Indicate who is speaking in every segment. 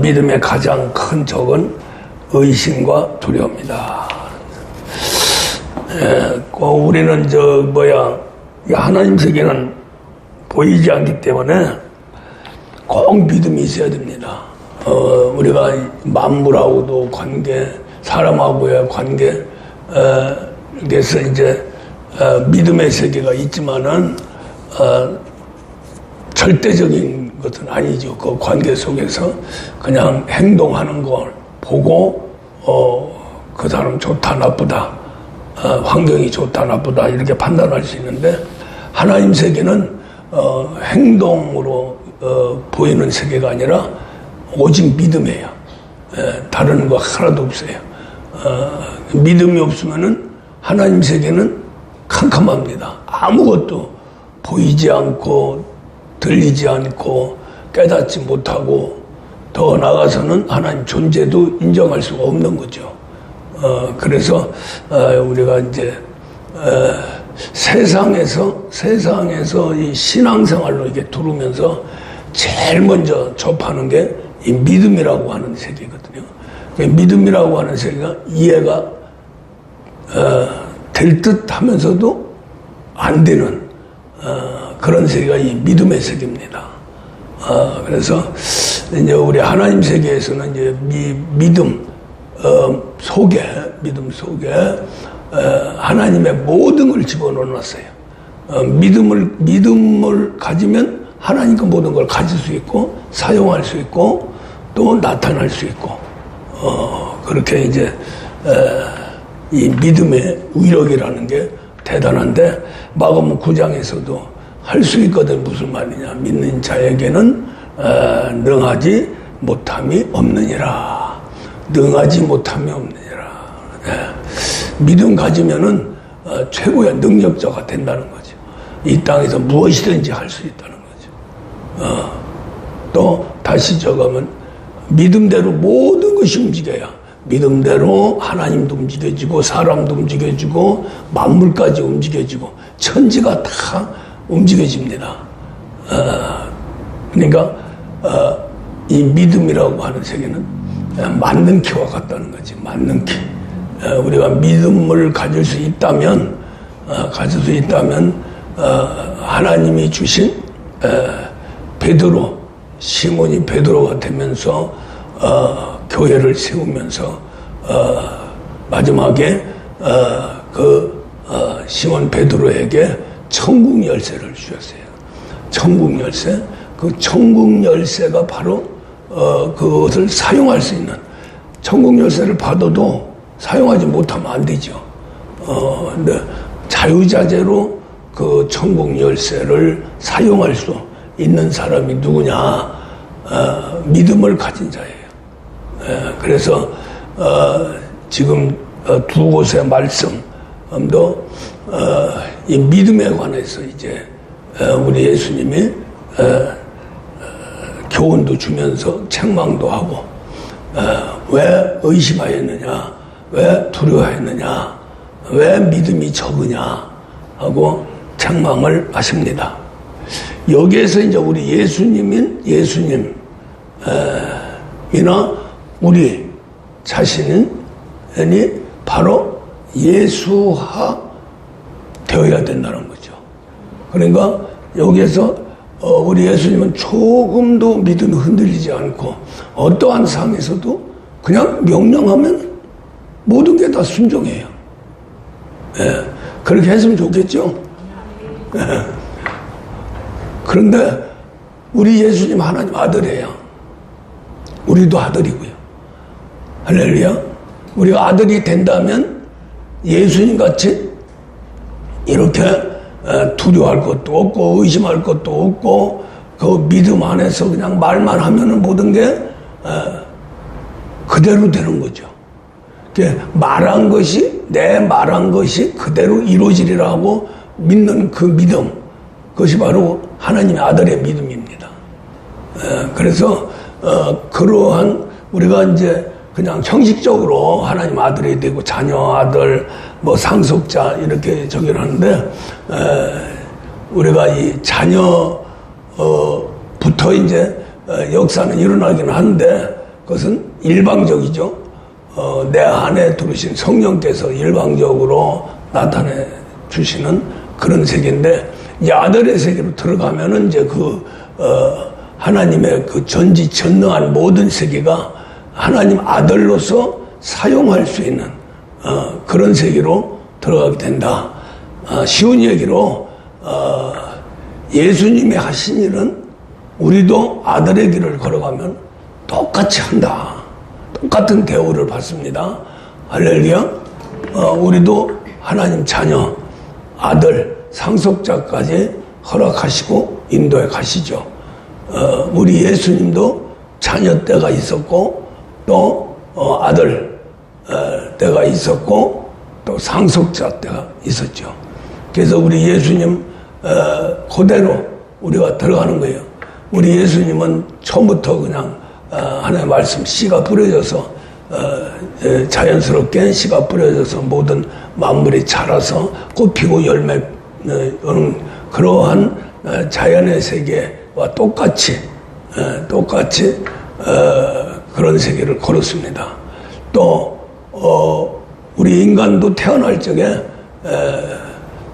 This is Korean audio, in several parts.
Speaker 1: 믿음의 가장 큰 적은 의심과 두려움이다. 우리는 이 하나님 세계는 보이지 않기 때문에 꼭 믿음이 있어야 됩니다. 우리가 만물하고도 관계, 사람하고의 관계, 그래서 이제 믿음의 세계가 있지만은 절대적인 것은 아니죠. 그 관계 속에서 그냥 행동하는 걸 보고 그 사람 좋다 나쁘다, 환경이 좋다 나쁘다 이렇게 판단할 수 있는데, 하나님 세계는 행동으로 보이는 세계가 아니라 오직 믿음이에요. 다른 거 하나도 없어요. 믿음이 없으면은 하나님 세계는 캄캄합니다. 아무것도 보이지 않고 들리지 않고 깨닫지 못하고, 더 나아가서는 하나님 존재도 인정할 수가 없는 거죠. 그래서 우리가 이제 세상에서 이 신앙생활로 이게 들어오면서 제일 먼저 접하는 게 이 믿음이라고 하는 세계거든요. 믿음이라고 하는 세계가 이해가 될 듯 하면서도 안 되는 그런 세계가 이 믿음의 세계입니다. 그래서 이제 우리 하나님 세계에서는 이제 믿음 속에 하나님의 모든 걸 집어넣어놨어요. 믿음을 가지면 하나님과 모든 걸 가질 수 있고 사용할 수 있고 또 나타날 수 있고, 그렇게 이제 이 믿음의 위력이라는 게 대단한데, 마가복음 9장에서도 할 수 있거든. 무슨 말이냐? 믿는 자에게는 능하지 못함이 없느니라. 능하지 못함이 없느니라. 믿음 가지면은 최고의 능력자가 된다는 거죠. 이 땅에서 무엇이든지 할 수 있다는 거죠. 또 다시 적으면 믿음대로 모든 것이 움직여야, 믿음대로 하나님도 움직여지고 사람도 움직여지고 만물까지 움직여지고 천지가 다 움직여집니다. 그러니까 이 믿음이라고 하는 세계는 맞는 키와 같다는 거지. 맞는 키. 우리가 믿음을 가질 수 있다면 하나님이 주신 베드로, 시몬이 베드로가 되면서 교회를 세우면서 마지막에 시몬 베드로에게 천국 열쇠를 주셨어요. 천국 열쇠. 그 천국 열쇠가 바로 그것을 사용할 수 있는, 천국 열쇠를 받아도 사용하지 못하면 안 되죠. 근데 자유자재로 그 천국 열쇠를 사용할 수 있는 사람이 누구냐? 믿음을 가진 자예요. 그래서 지금 두 곳의 말씀도 이 믿음에 관해서 이제 우리 예수님이 교훈도 주면서 책망도 하고, 왜 의심하였느냐, 왜 두려워했느냐, 왜 믿음이 적으냐 하고 책망을 하십니다. 여기에서 이제 우리 예수님이나 우리 자신이 바로 예수화 되어야 된다는 거죠. 그러니까 여기에서 우리 예수님은 조금도 믿음이 흔들리지 않고 어떠한 상황에서도 그냥 명령하면 모든 게 다 순종해요. 그렇게 했으면 좋겠죠. 그런데 우리 예수님 하나님 아들이에요. 우리도 아들이고요. 할렐루야. 우리가 아들이 된다면 예수님 같이 이렇게 두려워할 것도 없고 의심할 것도 없고, 그 믿음 안에서 그냥 말만 하면은 모든 게 그대로 되는 거죠. 말한 것이, 내 말한 것이 그대로 이루어지리라고 믿는 그 믿음, 그것이 바로 하나님의 아들의 믿음입니다. 그래서 그러한 우리가 이제 그냥 형식적으로 하나님 아들이 되고 자녀 아들 뭐 상속자 이렇게 저기를 하는데, 우리가 이 자녀부터 이제 역사는 일어나긴 하는데 그것은 일방적이죠. 내 안에 들으신 성령께서 일방적으로 나타내 주시는 그런 세계인데, 이제 아들의 세계로 들어가면은 이제 하나님의 그 전지전능한 모든 세계가 하나님 아들로서 사용할 수 있는 그런 세계로 들어가게 된다. 쉬운 얘기로 예수님이 하신 일은 우리도 아들의 길을 걸어가면 똑같이 한다. 똑같은 대우를 받습니다. 할렐루야. 우리도 하나님 자녀, 아들, 상속자까지 허락하시고 인도해 가시죠. 우리 예수님도 자녀 때가 있었고 또 아들 때가 있었고 또 상속자 때가 있었죠. 그래서 우리 예수님 그대로 우리가 들어가는 거예요. 우리 예수님은 처음부터 그냥 하나님의 말씀 씨가 뿌려져서 자연스럽게 씨가 뿌려져서 모든 만물이 자라서 꽃피고 열매 그러한 자연의 세계와 똑같이 그런 세계를 걸었습니다. 또 우리 인간도 태어날 적에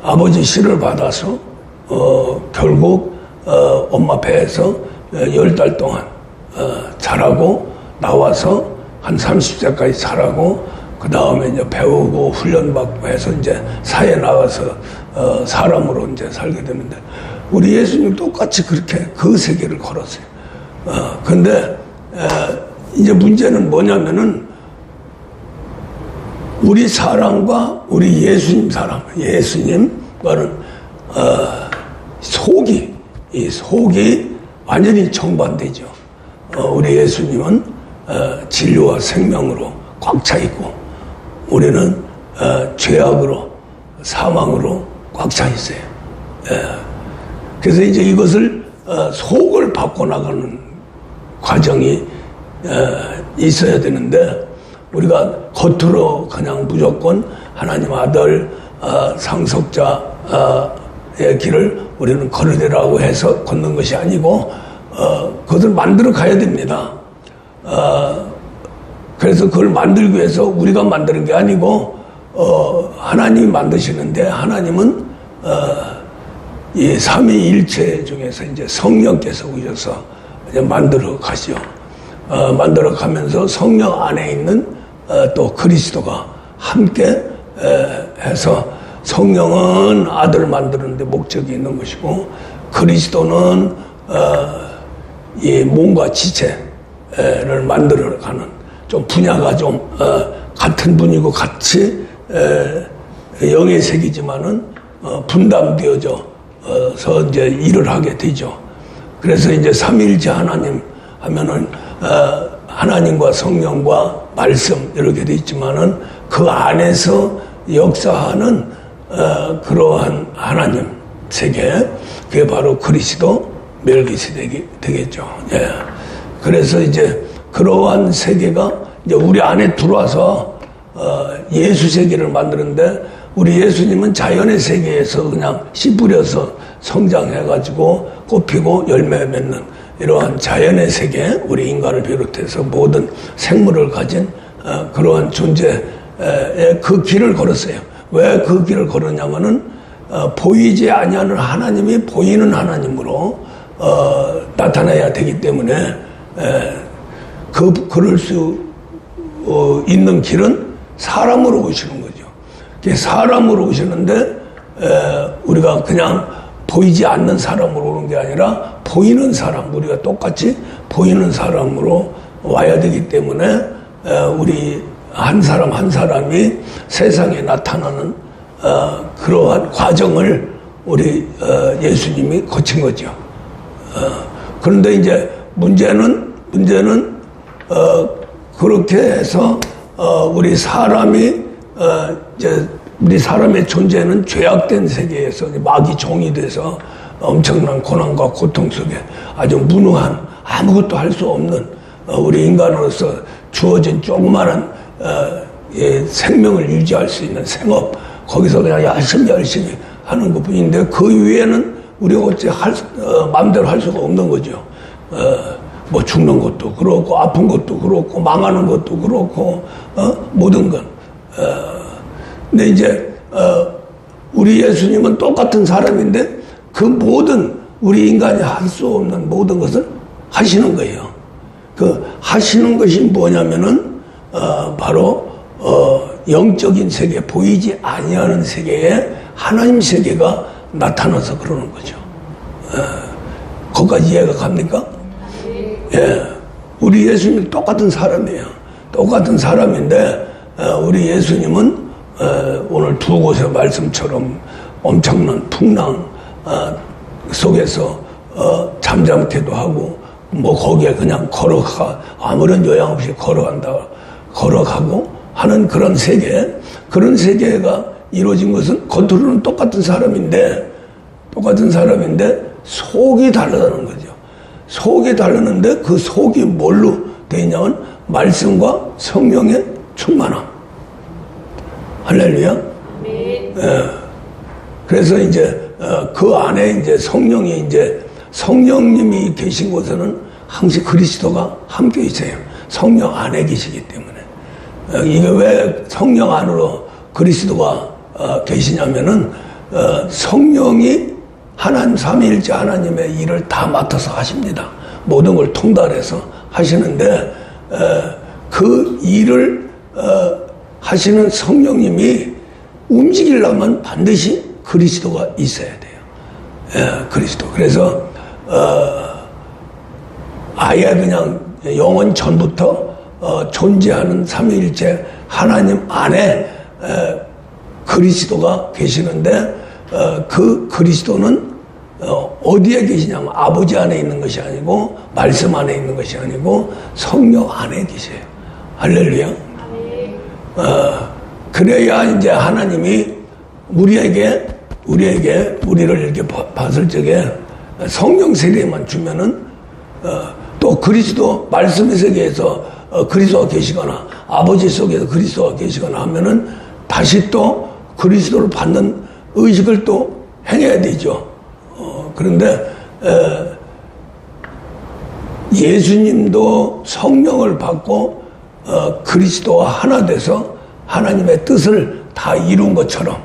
Speaker 1: 아버지 씨를 받아서 결국 엄마 배에서 10달 동안 자라고 나와서 한 30세까지 자라고 그 다음에 이제 배우고 훈련받고 해서 이제 사회에 나가서 사람으로 이제 살게 되는데, 우리 예수님 똑같이 그렇게 그 세계를 걸었어요. 근데 이제 문제는 뭐냐면은 우리 사람과 우리 예수님과는 속이 완전히 정반대죠. 우리 예수님은 진리와 생명으로 꽉 차 있고 우리는 죄악으로 사망으로 꽉 차 있어요. 그래서 이제 이것을 속을 바꿔나가는 과정이 있어야 되는데, 우리가 겉으로 그냥 무조건 하나님 아들 상속자의 길을 우리는 걸으리라고 해서 걷는 것이 아니고 그것을 만들어 가야 됩니다. 그래서 그걸 만들기 위해서 우리가 만드는 게 아니고 하나님이 만드시는데, 하나님은 이 삼위일체 중에서 이제 성령께서 오셔서 이제 만들어 가죠. 만들어 가면서 성령 안에 있는 또 그리스도가 함께 해서, 성령은 아들을 만드는 데 목적이 있는 것이고 그리스도는 이 몸과 지체를 만들어 가는, 좀 분야가 좀 같은 분이고 같이 영의 색이지만은 분담되어져서 이제 일을 하게 되죠. 그래서 이제 삼위일체 하나님 하면은 하나님과 성령과 말씀 이렇게 돼 있지만은 그 안에서 역사하는 그러한 하나님 세계, 그게 바로 그리스도 멜기세덱이 되겠죠. 예. 그래서 이제 그러한 세계가 이제 우리 안에 들어와서 예수 세계를 만드는데, 우리 예수님은 자연의 세계에서 그냥 씨 뿌려서 성장해가지고 꽃피고 열매 맺는 이러한 자연의 세계, 우리 인간을 비롯해서 모든 생물을 가진 그러한 존재의 그 길을 걸었어요. 왜 그 길을 걸었냐면은 보이지 아니하는 하나님이 보이는 하나님으로 나타나야 되기 때문에 그럴 수 있는 길은 사람으로 오시는 거죠. 사람으로 오시는데 우리가 그냥 보이지 않는 사람으로 오는 게 아니라 보이는 사람, 우리가 똑같이 보이는 사람으로 와야 되기 때문에 우리 한 사람 한 사람이 세상에 나타나는 그러한 과정을 우리 예수님이 거친 거죠. 그런데 이제 문제는 그렇게 해서 우리 사람이 이제 우리 사람의 존재는 죄악된 세계에서 마귀 종이 돼서 엄청난 고난과 고통 속에 아주 무능한, 아무것도 할 수 없는 우리 인간으로서 주어진 조그마한 생명을 유지할 수 있는 생업, 거기서 그냥 열심히 하는 것 뿐인데, 그 위에는 우리가 어째 마음대로 할 수가 없는 거죠. 뭐 죽는 것도 그렇고 아픈 것도 그렇고 망하는 것도 그렇고 모든 것. 근데 이제 우리 예수님은 똑같은 사람인데 그 모든 우리 인간이 할 수 없는 모든 것을 하시는 거예요. 그 하시는 것이 뭐냐면은 바로 영적인 세계, 보이지 아니하는 세계에 하나님 세계가 나타나서 그러는 거죠. 거기까지 이해가 갑니까? 예, 우리 예수님 똑같은 사람이에요. 똑같은 사람인데 우리 예수님은 오늘 두 곳의 말씀처럼 엄청난 풍랑 속에서 잠잠케도 하고 뭐 거기에 그냥 걸어가 아무런 요양 없이 걸어가고 하는 그런 세계가 이루어진 것은 겉으로는 똑같은 사람인데 속이 다르다는 거죠. 속이 다르는데 그 속이 뭘로 되어 있냐면 말씀과 성령의 충만함. 할렐루야. 예. 그래서 이제 그 안에 이제 성령님이 계신 곳에는 항상 그리스도가 함께 있어요. 성령 안에 계시기 때문에. 이게 왜 성령 안으로 그리스도가 계시냐면은 성령이 하나님 삼위일체 하나님의 일을 다 맡아서 하십니다. 모든 걸 통달해서 하시는데 그 일을 하시는 성령님이 움직이려면 반드시 그리스도가 있어야 돼요. 그리스도. 그래서 아예 그냥 영원 전부터 존재하는 삼위일체 하나님 안에 그리스도가 계시는데 그 그리스도는 어디에 계시냐면 아버지 안에 있는 것이 아니고 말씀 안에 있는 것이 아니고 성령 안에 계세요. 할렐루야. 그래야 이제 하나님이 우리를 이렇게 봤을 적에 성령 세계만 주면은 또 그리스도 말씀의 세계에서 그리스도가 계시거나 아버지 속에서 그리스도가 계시거나 하면은 다시 또 그리스도를 받는 의식을 또 행해야 되죠. 그런데 예수님도 성령을 받고 그리스도와 하나 돼서 하나님의 뜻을 다 이룬 것처럼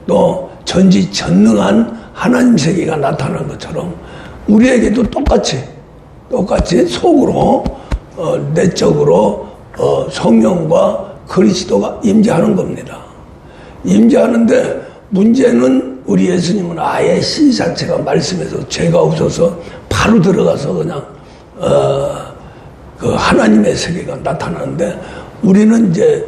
Speaker 1: 또 전지전능한 하나님 세계가 나타난 것처럼 우리에게도 똑같이 속으로 내적으로 성령과 그리스도가 임재하는 겁니다. 임재하는데 문제는 우리 예수님은 아예 신 자체가 말씀에서 죄가 없어서 바로 들어가서 그냥 그 하나님의 세계가 나타나는데 우리는 이제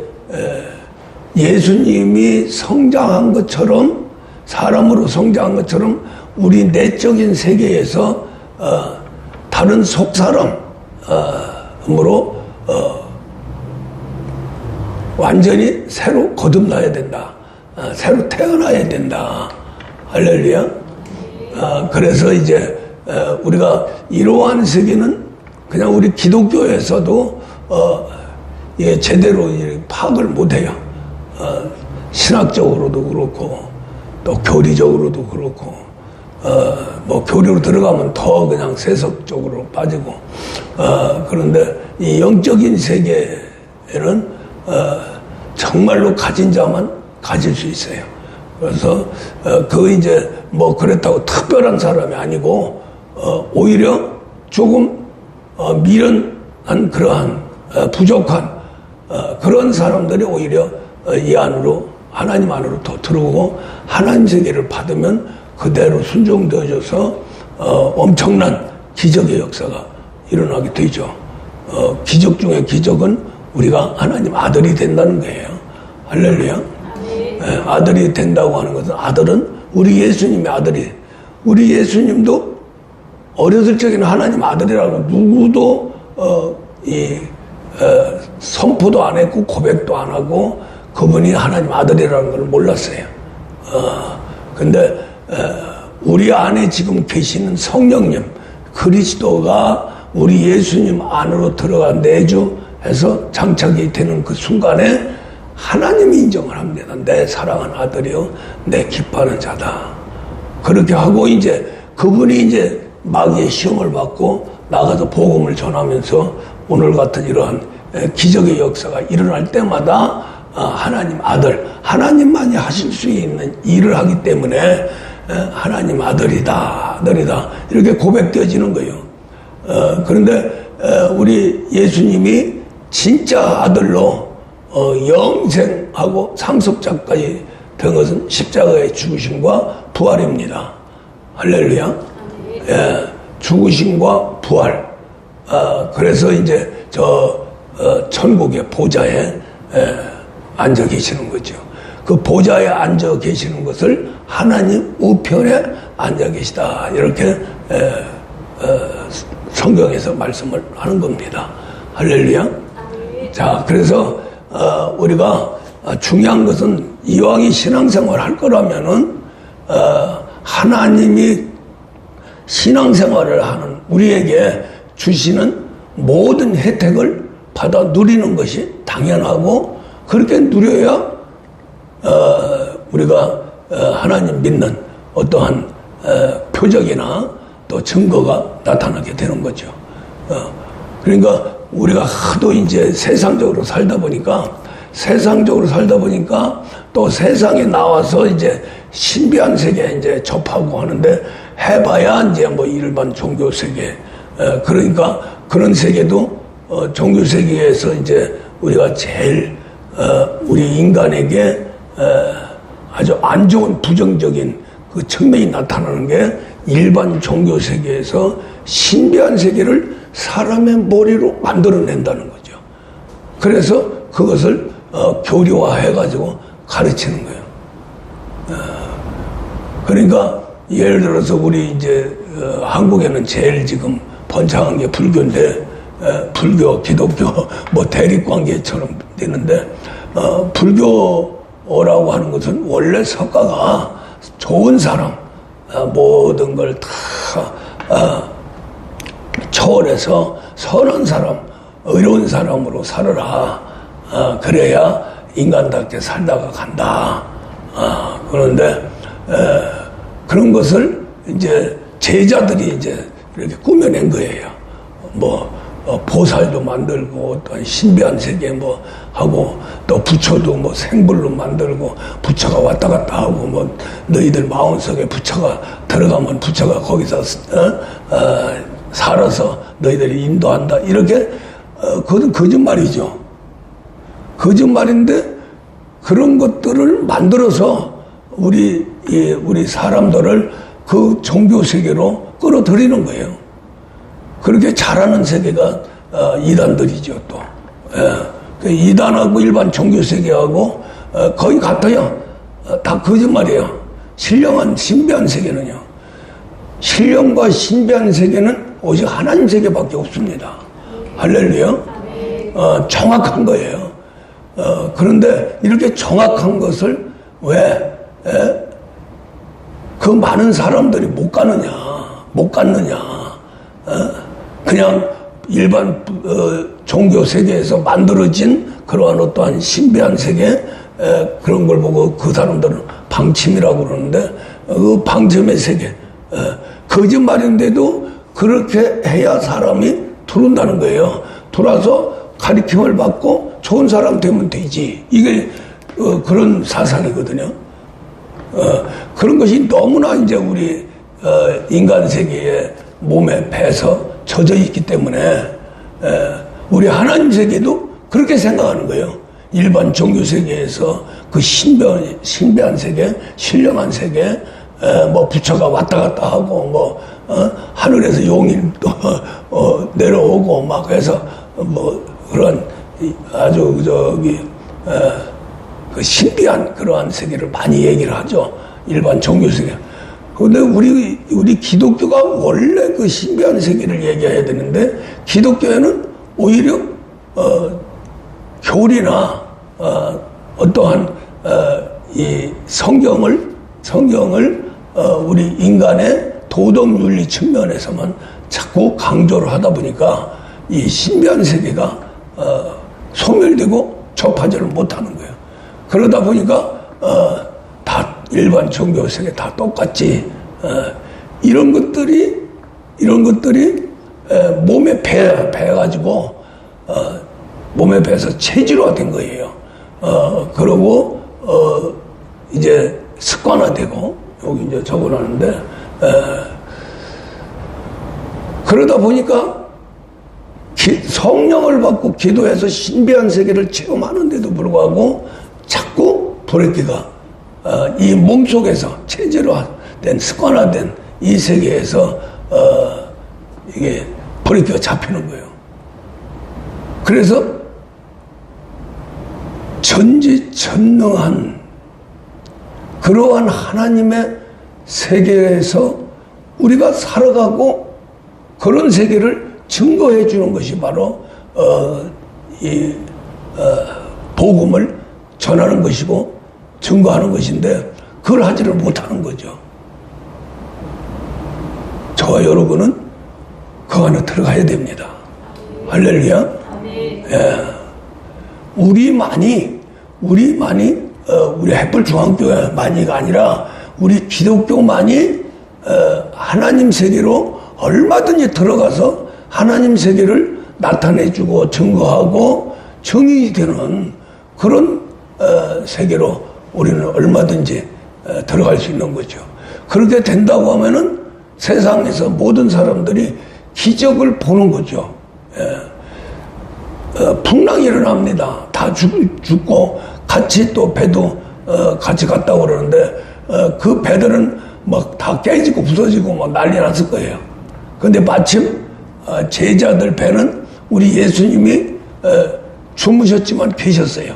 Speaker 1: 예수님이 성장한 것처럼 사람으로 성장한 것처럼 우리 내적인 세계에서 다른 속사람으로 완전히 새로 거듭나야 된다. 새로 태어나야 된다. 할렐루야. 그래서 이제 우리가 이러한 세계는 그냥 우리 기독교에서도 제대로 파악을 못해요. 신학적으로도 그렇고 또 교리적으로도 그렇고 뭐 교리로 들어가면 더 그냥 세속적으로 빠지고 그런데 이 영적인 세계에는 정말로 가진 자만 가질 수 있어요. 그래서 그 이제 뭐 그렇다고 특별한 사람이 아니고 오히려 조금 미련한 그러한 부족한 그런 사람들이 오히려 이 안으로 하나님 안으로 더 들어오고 하나님 세계를 받으면 그대로 순종되어져서 엄청난 기적의 역사가 일어나게 되죠. 기적 중에 기적은 우리가 하나님 아들이 된다는 거예요. 할렐루야. 아들이 된다고 하는 것은 아들은 우리 예수님의 아들이 우리 예수님도 어렸을 적에는 하나님 아들이라고 누구도 선포도 안 했고 고백도 안 하고 그분이 하나님 아들이라는 걸 몰랐어요. 근데 우리 안에 지금 계시는 성령님 그리스도가 우리 예수님 안으로 들어가 내주해서 장착이 되는 그 순간에 하나님이 인정을 합니다. 내 사랑하는 아들이요, 내 기뻐하는 자다. 그렇게 하고 이제 그분이 이제 마귀의 시험을 받고 나가서 복음을 전하면서 오늘 같은 이러한 기적의 역사가 일어날 때마다 하나님 아들, 하나님만이 하실 수 있는 일을 하기 때문에 하나님 아들이다 이렇게 고백되어지는 거예요. 그런데 우리 예수님이 진짜 아들로 영생하고 상속자까지 된 것은 십자가의 죽으심과 부활입니다. 할렐루야. 죽으심과 부활. 그래서 이제 천국의 보좌에 앉아 계시는 거죠. 그 보좌에 앉아 계시는 것을 하나님 우편에 앉아 계시다. 이렇게 성경에서 말씀을 하는 겁니다. 할렐루야. 자, 그래서 우리가 중요한 것은 이왕이 신앙생활 할 거라면은 하나님이 신앙생활을 하는 우리에게 주시는 모든 혜택을 받아 누리는 것이 당연하고, 그렇게 누려야 우리가 하나님 믿는 어떠한 표적이나 또 증거가 나타나게 되는 거죠. 그러니까 우리가 하도 이제 세상적으로 살다 보니까 또 세상에 나와서 이제 신비한 세계 이제 접하고 하는데, 해봐야 이제 뭐 일반 종교 세계, 그러니까 그런 세계도 종교 세계에서 이제 우리가 제일 우리 인간에게 아주 안 좋은 부정적인 그 측면이 나타나는 게, 일반 종교 세계에서 신비한 세계를 사람의 머리로 만들어낸다는 거죠. 그래서 그것을 교리화해가지고 가르치는 거예요. 그러니까 예를 들어서 우리 이제 한국에는 제일 지금 번창한 게 불교인데, 불교, 기독교 뭐 대립관계처럼 되는데, 불교라고 하는 것은 원래 석가가 좋은 사람, 모든 걸 다 초월해서 선한 사람, 의로운 사람으로 살아라. 그래야 인간답게 살다가 간다. 그런데 그런 것을 이제 제자들이 이제 이렇게 꾸며낸 거예요. 뭐 보살도 만들고, 또 신비한 세계 뭐 하고, 또 부처도 뭐 생불로 만들고, 부처가 왔다 갔다 하고, 뭐 너희들 마음속에 부처가 들어가면 부처가 거기서 살아서 너희들이 인도한다. 이렇게 그것은 거짓말이죠. 거짓말인데 그런 것들을 만들어서 우리 사람들을 그 종교 세계로 끌어들이는 거예요. 그렇게 잘하는 세계가 이단들이죠. 또 이단하고 일반 종교 세계하고 거의 같아요. 다 거짓말이에요. 신령한 신비한 세계는요, 신령과 신비한 세계는 오직 하나님 세계밖에 없습니다. 할렐루야. 정확한 거예요. 그런데 이렇게 정확한 것을 왜 그 많은 사람들이 못 갔느냐. 그냥 일반 종교 세계에서 만들어진 그러한 어떠한 신비한 세계, 그런 걸 보고 그 사람들은 방침이라고 그러는데, 그 방침의 세계, 거짓말인데도 그렇게 해야 사람이 들어온다는 거예요. 들어와서 가르침을 받고 좋은 사람 되면 되지. 이게 그런 사상이거든요. 그런 것이 너무나 이제 우리 인간 세계의 몸에 배서 젖어 있기 때문에, 우리 하나님 세계도 그렇게 생각하는 거예요. 일반 종교 세계에서 그 신비한 세계, 신령한 세계, 뭐 부처가 왔다 갔다 하고, 뭐 하늘에서 용일도 내려오고 막 해서 뭐 그런 아주 그 신비한 그러한 세계를 많이 얘기를 하죠. 일반 종교 세계. 그런데 우리 기독교가 원래 그 신비한 세계를 얘기해야 되는데, 기독교에는 오히려 교리나 어떠한 이 성경을 우리 인간의 도덕 윤리 측면에서만 자꾸 강조를 하다 보니까 이 신비한 세계가 소멸되고 접하지를 못하는 거예요. 그러다 보니까 다 일반 종교 세계 다 똑같지. 이런 것들이 몸에 배가지고 몸에 배서 체질화된 거예요. 그러고 이제 습관화되고 여기 이제 적어놨는데 그러다 보니까 성령을 받고 기도해서 신비한 세계를 체험하는데도 불구하고 자꾸 브레이크가 이 몸속에서 체질화된 습관화된 이 세계에서 이게 브레이크가 잡히는 거예요. 그래서 전지전능한 그러한 하나님의 세계에서 우리가 살아가고 그런 세계를 증거해 주는 것이 바로 복음을 전하는 것이고 증거하는 것인데 그걸 하지를 못하는 거죠. 저와 여러분은 그 안에 들어가야 됩니다. 할렐루야. 예. 우리만이 우리 햇불중앙교회만이가 아니라 우리 기독교만이 하나님 세계로 얼마든지 들어가서 하나님 세계를 나타내주고 증거하고 증인이 되는 그런 세계로 우리는 얼마든지 들어갈 수 있는 거죠. 그렇게 된다고 하면은 세상에서 모든 사람들이 기적을 보는 거죠. 풍랑이 일어납니다. 다 죽고 같이 또 배도 같이 갔다고 그러는데 그 배들은 막 다 깨지고 부서지고 막 난리 났을 거예요. 근데 마침 제자들 배는 우리 예수님이 주무셨지만 계셨어요.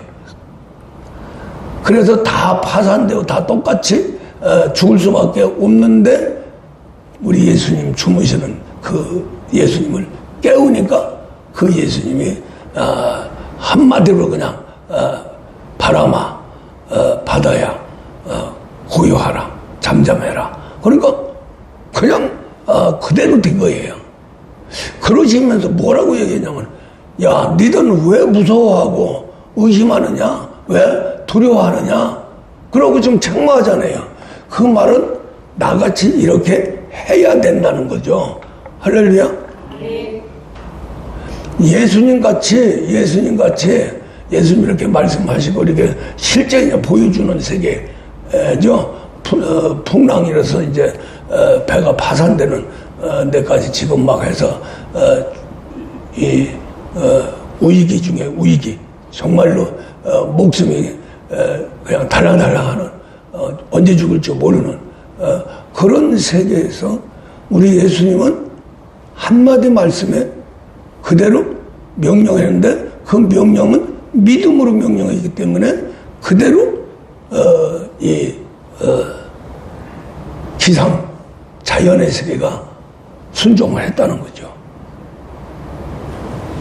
Speaker 1: 그래서 다 파산되고 다 똑같이 죽을 수밖에 없는데 우리 예수님 주무시는 그 예수님을 깨우니까 그 예수님이 한마디로 그냥 바람아 바다야 고요하라 잠잠해라. 그러니까 그냥 그대로 된 거예요. 그러시면서 뭐라고 얘기했냐면 야 니들은 왜 무서워하고 의심하느냐 왜 두려워하느냐 그러고 좀 책망하잖아요. 그 말은 나같이 이렇게 해야 된다는 거죠. 할렐루야. 예수님같이 예수님 이렇게 말씀하시고 이렇게 실제 보여주는 세계죠. 풍랑이라서 이제 배가 파산되는 데까지 지금 막 해서 이 위기 중에 위기 정말로 목숨이 그냥 달랑달랑하는 언제 죽을지 모르는 그런 세계에서 우리 예수님은 한마디 말씀에 그대로 명령했는데 그 명령은 믿음으로 명령이기 때문에 그대로 기상 자연의 세계가 순종을 했다는 거죠.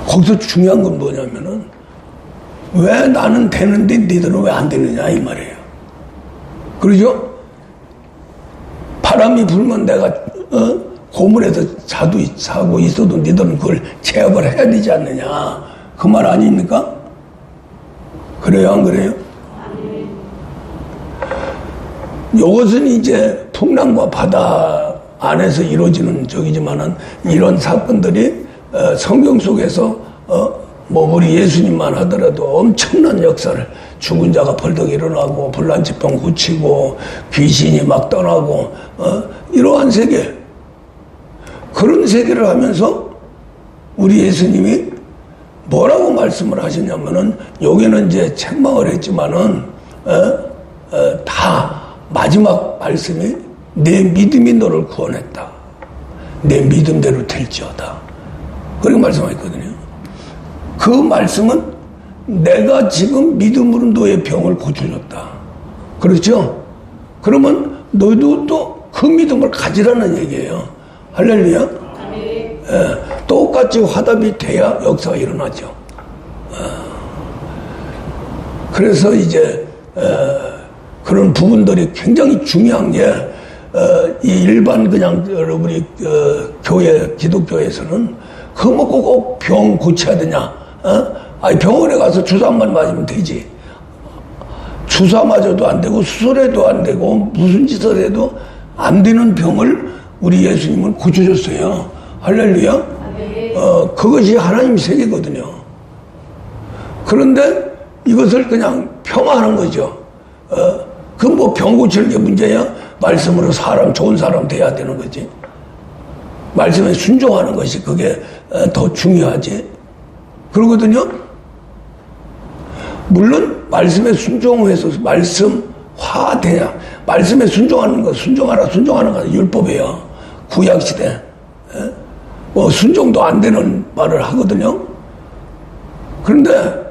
Speaker 1: 거기서 중요한 건 뭐냐면은 왜 나는 되는데 니들은 왜 안 되느냐 이 말이에요. 그러죠? 바람이 불면 내가 고물에서 자고 있어도 니들은 그걸 제압을 해야 되지 않느냐 그 말 아닙니까? 그래요 안 그래요? 이것은 이제 풍랑과 바다 안에서 이루어지는 적이지만은 이런 사건들이 성경 속에서 뭐 우리 예수님만 하더라도 엄청난 역사를 죽은 자가 벌떡 일어나고 불난치병 고치고 귀신이 막 떠나고 이러한 세계 그런 세계를 하면서 우리 예수님이 뭐라고 말씀을 하시냐면은 여기는 이제 책망을 했지만은 다 마지막 말씀이 내 믿음이 너를 구원했다. 내 믿음대로 될지어다. 그렇게 말씀하셨거든요. 그 말씀은 내가 지금 믿음으로 너의 병을 고쳐줬다. 그렇죠? 그러면 너도 또 그 믿음을 가지라는 얘기예요. 할렐루야. 똑같이 화답이 돼야 역사가 일어나죠. 그래서 이제 그런 부분들이 굉장히 중요한 게 이 일반 그냥 우리 교회 기독교에서는 그거 먹고 꼭 병 고쳐야 되냐? 아니 병원에 가서 주사 한번 맞으면 되지. 주사 맞아도 안 되고 수술해도 안 되고 무슨 짓을 해도 안 되는 병을 우리 예수님은 고쳐줬어요. 할렐루야. 그것이 하나님 세계거든요. 그런데 이것을 그냥 폄하하는 거죠. 그 뭐 병 고치는 게 문제야? 말씀으로 좋은 사람 돼야 되는 거지. 말씀에 순종하는 것이 그게 더 중요하지. 그러거든요. 물론 말씀에 순종해서 말씀화되냐. 말씀에 순종하는 거, 순종하는 거 율법이에요. 구약시대. 뭐 순종도 안 되는 말을 하거든요. 그런데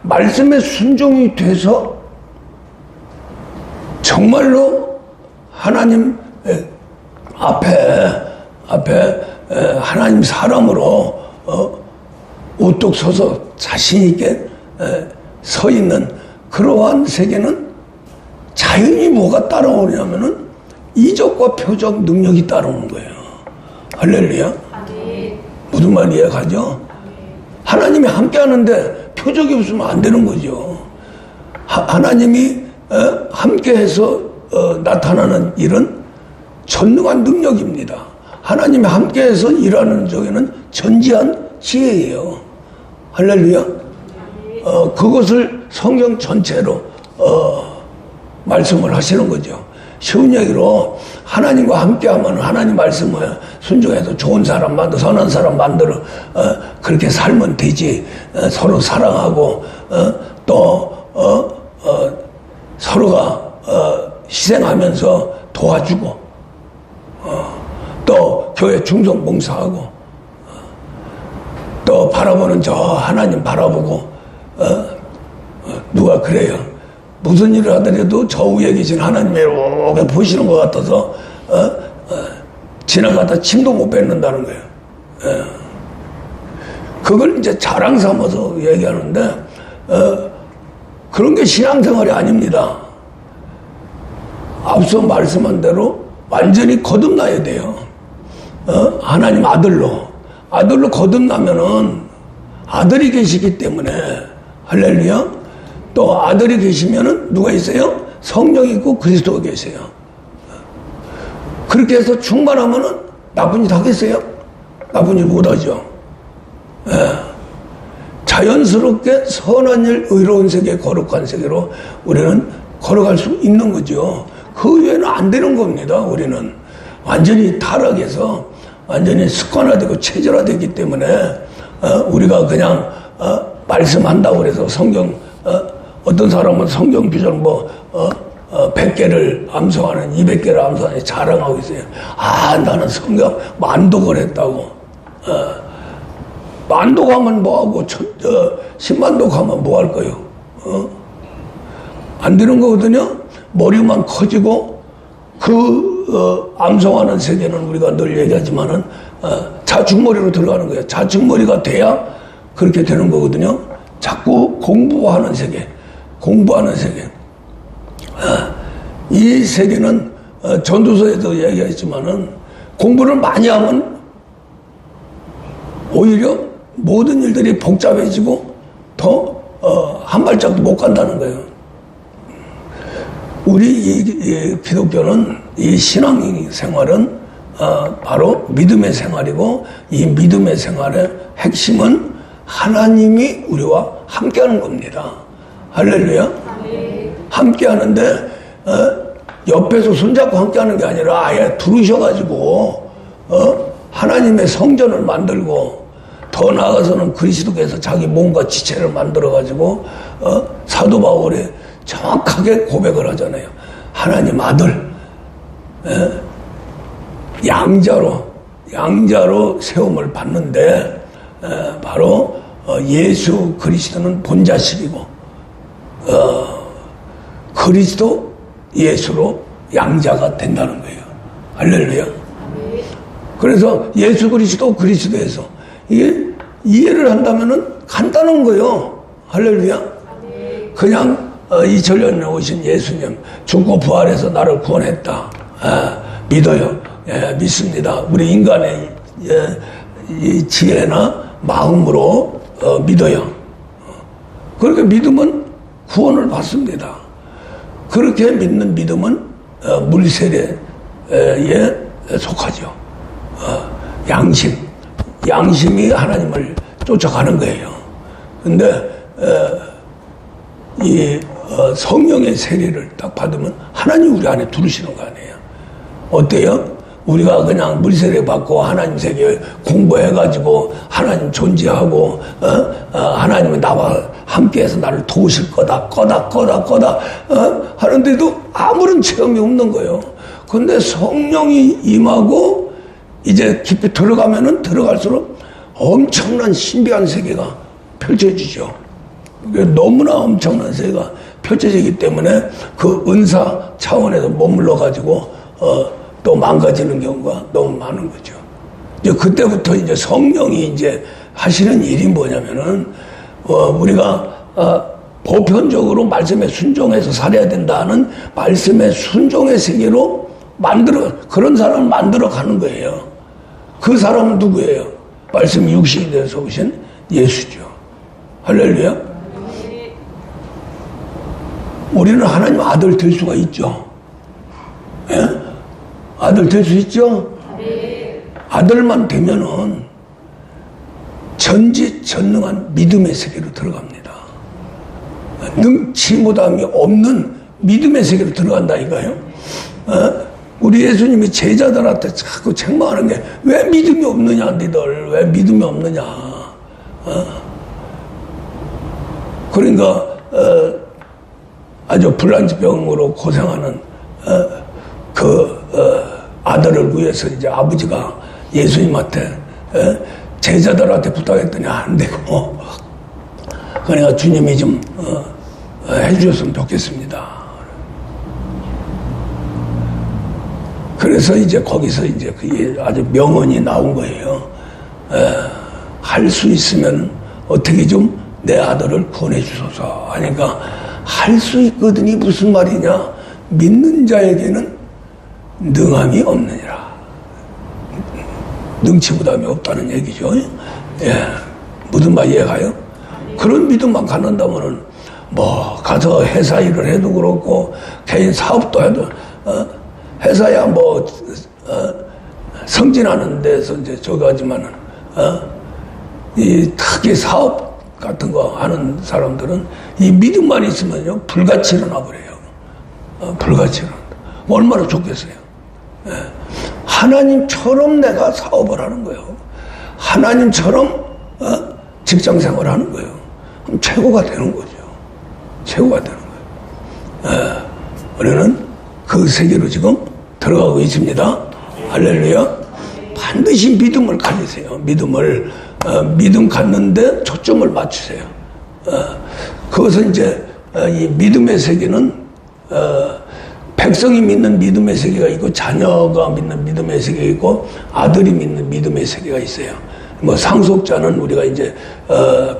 Speaker 1: 말씀에 순종이 돼서 정말로 하나님 앞에 하나님 사람으로 우뚝 서서 자신 있게 서 있는 그러한 세계는 자연히 뭐가 따라오냐면은 이적과 표적 능력이 따라오는 거예요. 할렐루야. 무슨 말 이해가죠? 하나님이 함께 하는데 표적이 없으면 안 되는 거죠. 하나님이 함께해서 나타나는 일은 전능한 능력입니다. 하나님이 함께해서 일하는 저기는 전지한 지혜예요. 할렐루야. 그것을 성경 전체로 말씀을 하시는 거죠. 쉬운 얘기로 하나님과 함께하면 하나님 말씀을 순종해서 좋은 사람 만들어 선한 사람 만들어 그렇게 살면 되지. 서로 사랑하고 또 서로가 희생하면서 도와주고 또 교회 충성 봉사하고 또 바라보는 저 하나님 바라보고 누가 그래요. 무슨 일을 하더라도 저 위에 계신 하나님이 이렇게 보시는 것 같아서 지나가다 침도 못 뱉는다는 거예요. 그걸 이제 자랑 삼아서 얘기하는데 그런 게 신앙생활이 아닙니다. 앞서 말씀한 대로 완전히 거듭나야 돼요. 하나님 아들로 거듭나면은 아들이 계시기 때문에 할렐루야. 또 아들이 계시면은 누가 있어요? 성령이 있고 그리스도가 계세요. 그렇게 해서 충만하면은 나쁜 짓 하겠어요? 나쁜 짓 못하죠. 자연스럽게 선한 일, 의로운 세계, 거룩한 세계로 우리는 걸어갈 수 있는 거죠. 그 외에는 안 되는 겁니다. 우리는 완전히 타락해서 완전히 습관화되고 체질화되기 때문에 우리가 그냥 말씀한다고 그래서 성경 어떤 사람은 성경 규정 100개를 암송하는 200개를 암송하는 자랑하고 있어요. 나는 성경 만독을 했다고. 만독하면 뭐하고 10만독하면 뭐 할 거예요? 안 되는 거거든요. 머리만 커지고 암송하는 세계는 우리가 늘 얘기하지만은 자축머리로 들어가는 거예요. 자축머리가 돼야 그렇게 되는 거거든요. 자꾸 공부하는 세계. 이 세계는 전도서에도 얘기했지만은 공부를 많이 하면 오히려 모든 일들이 복잡해지고 더 한 발짝도 못 간다는 거예요. 우리 이 기독교는 이 신앙생활은 바로 믿음의 생활이고 이 믿음의 생활의 핵심은 하나님이 우리와 함께하는 겁니다. 할렐루야. 함께하는데 옆에서 손잡고 함께하는 게 아니라 아예 두르셔가지고 하나님의 성전을 만들고 더 나아가서는 그리스도께서 자기 몸과 지체를 만들어가지고 사도 바울이 정확하게 고백을 하잖아요. 하나님 아들 양자로 세움을 받는데 바로 예수 그리스도는 본자식이고 그리스도 예수로 양자가 된다는 거예요. 할렐루야. 그래서 예수 그리스도에서 이게 이해를 한다면은 간단한 거예요. 할렐루야. 그냥 2000년에 오신 예수님 죽고 부활해서 나를 구원했다. 믿어요. 믿습니다. 우리 인간의 이 지혜나 마음으로 믿어요. 그렇게 믿으면 구원을 받습니다. 그렇게 믿는 믿음은 물세례에 속하죠. 양심, 양심이 하나님을 쫓아가는 거예요. 근데 성령의 세례를 딱 받으면 하나님 우리 안에 들으시는 거 아니에요. 어때요? 우리가 그냥 물세례 받고 하나님 세계 공부해가지고 하나님 존재하고 하나님은 나와 함께해서 나를 도우실 거다 하는데도 아무런 체험이 없는 거예요. 근데 성령이 임하고 이제 깊이 들어가면은 들어갈수록 엄청난 신비한 세계가 펼쳐지죠. 너무나 엄청난 세계가 펼쳐지기 때문에 그 은사 차원에서 머물러가지고 또 망가지는 경우가 너무 많은 거죠. 이제 그때부터 이제 성령이 이제 하시는 일이 뭐냐면은 우리가 보편적으로 말씀에 순종해서 살아야 된다는 말씀의 순종의 세계로 그런 사람을 만들어 가는 거예요. 그 사람은 누구예요? 말씀 육신이 되어서 오신 예수죠. 할렐루야. 우리는 하나님 아들 될 수가 있죠. 예? 아들 될 수 있죠? 아들만 되면은 전지전능한 믿음의 세계로 들어갑니다. 능치무담이 없는 믿음의 세계로 들어간다니까요. 우리 예수님이 제자들한테 자꾸 책망하는 게 왜 믿음이 없느냐, 니들 왜 믿음이 없느냐. 그러니까 아주 불난치병으로 고생하는 아들을 위해서 이제 아버지가 예수님한테 제자들한테 부탁했더니 안 되고, 그러니까 주님이 좀 해주셨으면 좋겠습니다. 그래서 이제 거기서 이제 그게 아주 명언이 나온 거예요. 할 수 있으면 어떻게 좀 내 아들을 구원해 주소서 하니까, 할 수 있거든이 무슨 말이냐? 믿는 자에게는 능함이 없느니라. 능치무담이 없다는 얘기죠. 예. 무슨 말 이해가요? 그런 믿음만 갖는다면은 뭐 가서 회사 일을 해도 그렇고 개인 사업도 해도 회사야 뭐 승진하는 데서 이제 저거 하지만은 이 특히 사업 같은 거 하는 사람들은 이 믿음만 있으면요 불같이 일어나 버려요. 불같이 일어난다. 얼마나 좋겠어요. 예. 하나님처럼 내가 사업을 하는 거예요. 하나님처럼 직장 생활을 하는 거예요. 그럼 최고가 되는 거죠. 최고가 되는 거예요. 예. 우리는 그 세계로 지금 들어가고 있습니다. 할렐루야. 반드시 믿음을 가지세요. 믿음 갖는데 초점을 맞추세요. 그것은 이제 이 믿음의 세계는 백성이 믿는 믿음의 세계가 있고 자녀가 믿는 믿음의 세계가 있고 아들이 믿는 믿음의 세계가 있어요. 뭐 상속자는 우리가 이제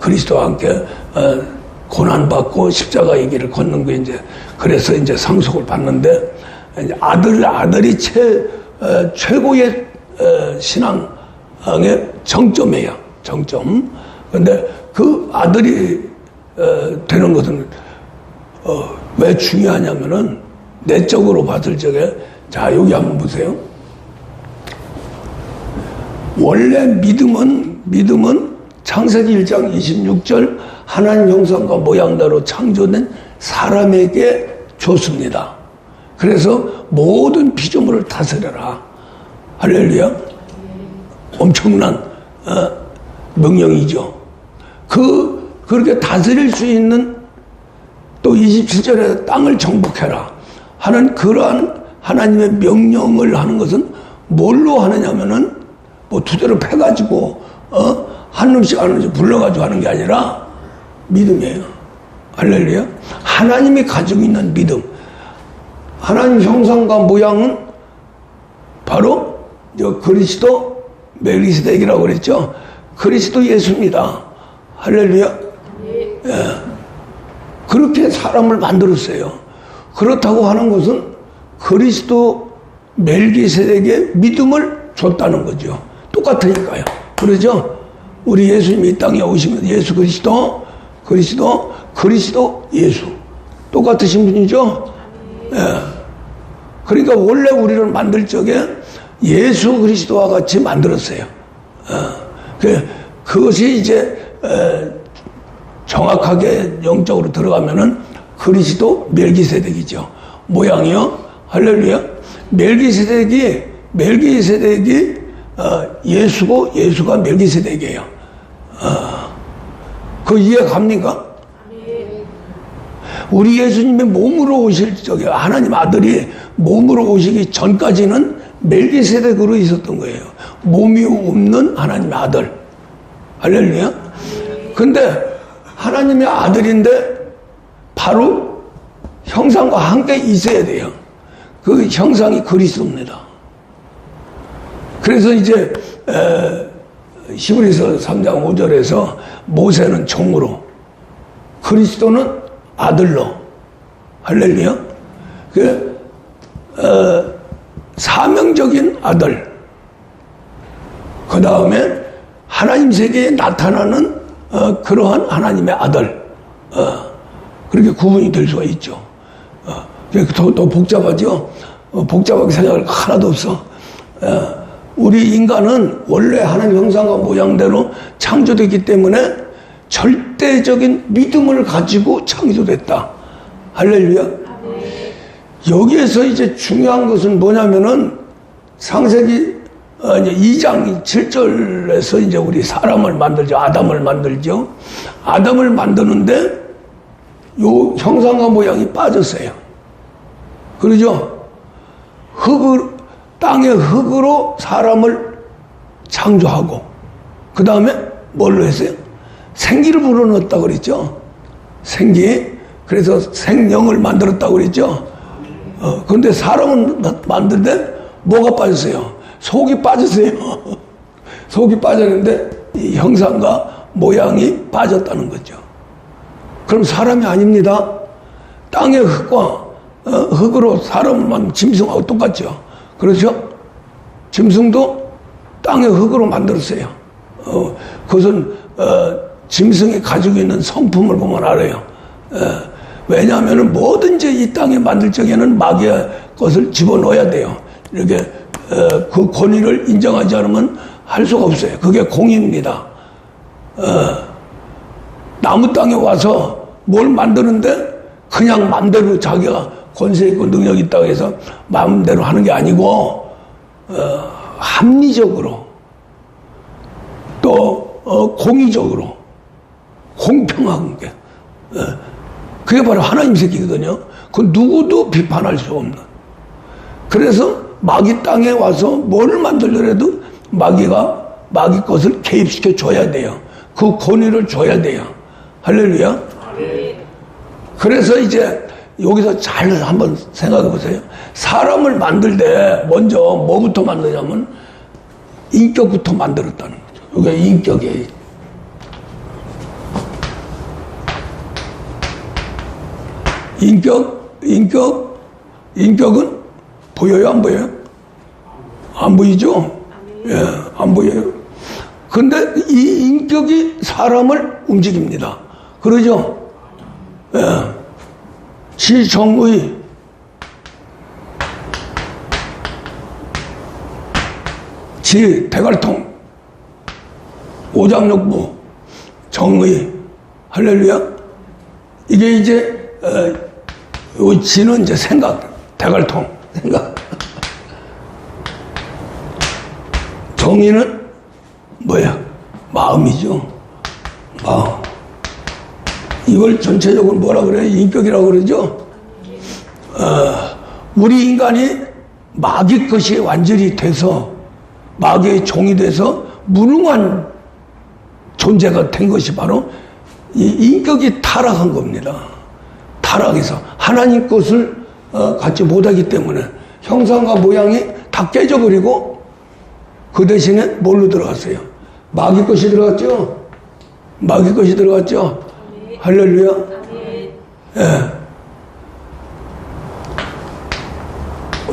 Speaker 1: 그리스도와 함께 고난받고 십자가의 길을 걷는 거 이제 그래서 이제 상속을 받는데 이제 아들이 최고의 신앙의 정점이에요. 정점. 근데 그 아들이 되는 것은 왜 중요하냐면은 내적으로 봤을 적에 자 여기 한번 보세요. 원래 믿음은 창세기 1장 26절 하나님 형상과 모양대로 창조된 사람에게 줬습니다. 그래서 모든 피조물을 다스려라. 할렐루야. 엄청난 명령이죠. 그렇게 다스릴 수 있는 또 27절에 땅을 정복해라 하는 그러한 하나님의 명령을 하는 것은 뭘로 하느냐면은 뭐 두드려 패가지고 한 놈씩 한 놈씩 불러가지고 하는 게 아니라 믿음이에요. 할렐루야. 하나님이 가지고 있는 믿음. 하나님 형상과 모양은 바로 그리스도 멜기세덱이라고 그랬죠. 그리스도 예수입니다. 할렐루야. 예. 그렇게 사람을 만들었어요. 그렇다고 하는 것은 그리스도 멜기세덱의 믿음을 줬다는 거죠. 똑같으니까요. 그러죠? 우리 예수님이 이 땅에 오시면 예수 그리스도 예수 똑같으신 분이죠? 예. 그러니까 원래 우리를 만들 적에 예수 그리스도와 같이 만들었어요. 그것이 이제 정확하게 영적으로 들어가면은 그리스도 멜기세덱이죠. 모양이요. 할렐루야. 멜기세덱이 예수고 예수가 멜기세덱이에요. 그 이해 갑니까? 우리 예수님이 몸으로 오실 적에 하나님 아들이 몸으로 오시기 전까지는 멜기세덱으로 있었던 거예요. 몸이 없는 하나님의 아들. 할렐루야. 근데 하나님의 아들인데 바로 형상과 함께 있어야 돼요. 그 형상이 그리스도입니다. 그래서 이제 히브리서 3장 5절에서 모세는 종으로, 그리스도는 아들로. 할렐루야. 사명적인 아들. 그 다음에 하나님 세계에 나타나는 그러한 하나님의 아들. 그렇게 구분이 될 수가 있죠. 더 복잡하죠. 복잡하게 생각할 거 하나도 없어. 우리 인간은 원래 하나님 형상과 모양대로 창조됐기 때문에 절대적인 믿음을 가지고 창조됐다. 할렐루야. 여기에서 이제 중요한 것은 뭐냐면은 창세기 2장 7절에서 이제 우리 사람을 만들죠. 아담을 만들죠. 아담을 만드는데 요 형상과 모양이 빠졌어요. 그러죠? 땅의 흙으로 사람을 창조하고, 그 다음에 뭘로 했어요? 생기를 불어넣었다고 그랬죠? 생기. 그래서 생명을 만들었다고 그랬죠? 그런데 사람을 만드는데 뭐가 빠졌어요? 속이 빠졌어요. 속이 빠졌는데 이 형상과 모양이 빠졌다는 거죠. 그럼 사람이 아닙니다. 땅의 흙과 흙으로 사람을 만든 짐승하고 똑같죠. 그렇죠? 짐승도 땅의 흙으로 만들었어요. 그것은 짐승이 가지고 있는 성품을 보면 알아요. 왜냐하면 뭐든지 이 땅에 만들 적에는 마귀의 것을 집어넣어야 돼요. 이렇게 그 권위를 인정하지 않으면 할 수가 없어요. 그게 공입니다. 나무 땅에 와서 뭘 만드는데 그냥 마음대로 자기가 권세 있고 능력 있다고 해서 마음대로 하는 게 아니고 합리적으로 또 공의적으로 공평하게, 그게 바로 하나님 새끼거든요. 그 누구도 비판할 수 없는. 그래서 마귀 땅에 와서 뭘 만들더라도 마귀 것을 개입시켜 줘야 돼요. 그 권위를 줘야 돼요. 할렐루야. 그래서 이제 여기서 잘 한번 생각해 보세요. 사람을 만들 때 먼저 뭐부터 만드냐면 인격부터 만들었다는 거죠. 이게 인격이에요. 인격은 보여요, 안 보여요? 안 보이죠? 예, 안 보여요. 근데 이 인격이 사람을 움직입니다. 그러죠? 예. 지정의, 대갈통, 오장육부, 정의, 할렐루야. 이게 이제 요 지는 이제 생각, 대갈통, 생각. 정의는 뭐야? 마음이죠. 마음. 이걸 전체적으로 뭐라 그래요? 인격이라고 그러죠? 우리 인간이 마귀 것이 완전히 돼서, 마귀의 종이 돼서 무능한 존재가 된 것이 바로 이 인격이 타락한 겁니다. 타락해서 하나님 것을 갖지 못하기 때문에 형상과 모양이 다 깨져버리고 그 대신에 뭘로 들어갔어요? 마귀 것이 들어갔죠? 마귀 것이 들어갔죠? 할렐루야. 예.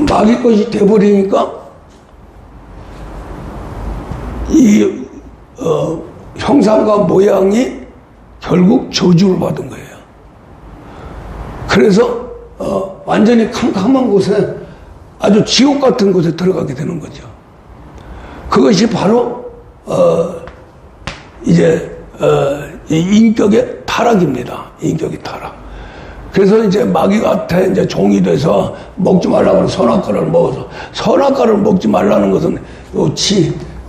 Speaker 1: 마귀 것이 돼버리니까 이 형상과 모양이 결국 저주를 받은 거예요. 그래서 완전히 캄캄한 곳에, 아주 지옥 같은 곳에 들어가게 되는 거죠. 그것이 바로 이제 이 인격의 타락입니다. 인격의 타락. 그래서 이제 마귀한테 이제 종이 돼서 먹지 말라고 선악과를 먹어서, 선악과를 먹지 말라는 것은 요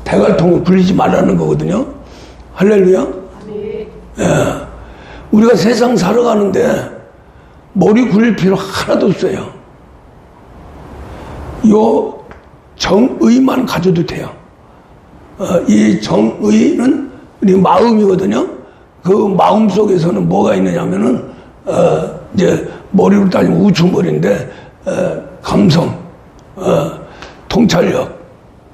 Speaker 1: 대갈통을 굴리지 말라는 거거든요. 할렐루야. 예. 우리가 세상 살아가는데 머리 굴릴 필요 하나도 없어요. 요 정의만 가져도 돼요. 이 정의는 우리 마음이거든요. 그 마음 속에서는 뭐가 있느냐면은 이제 머리로 따지면 우주머리인데 감성, 통찰력,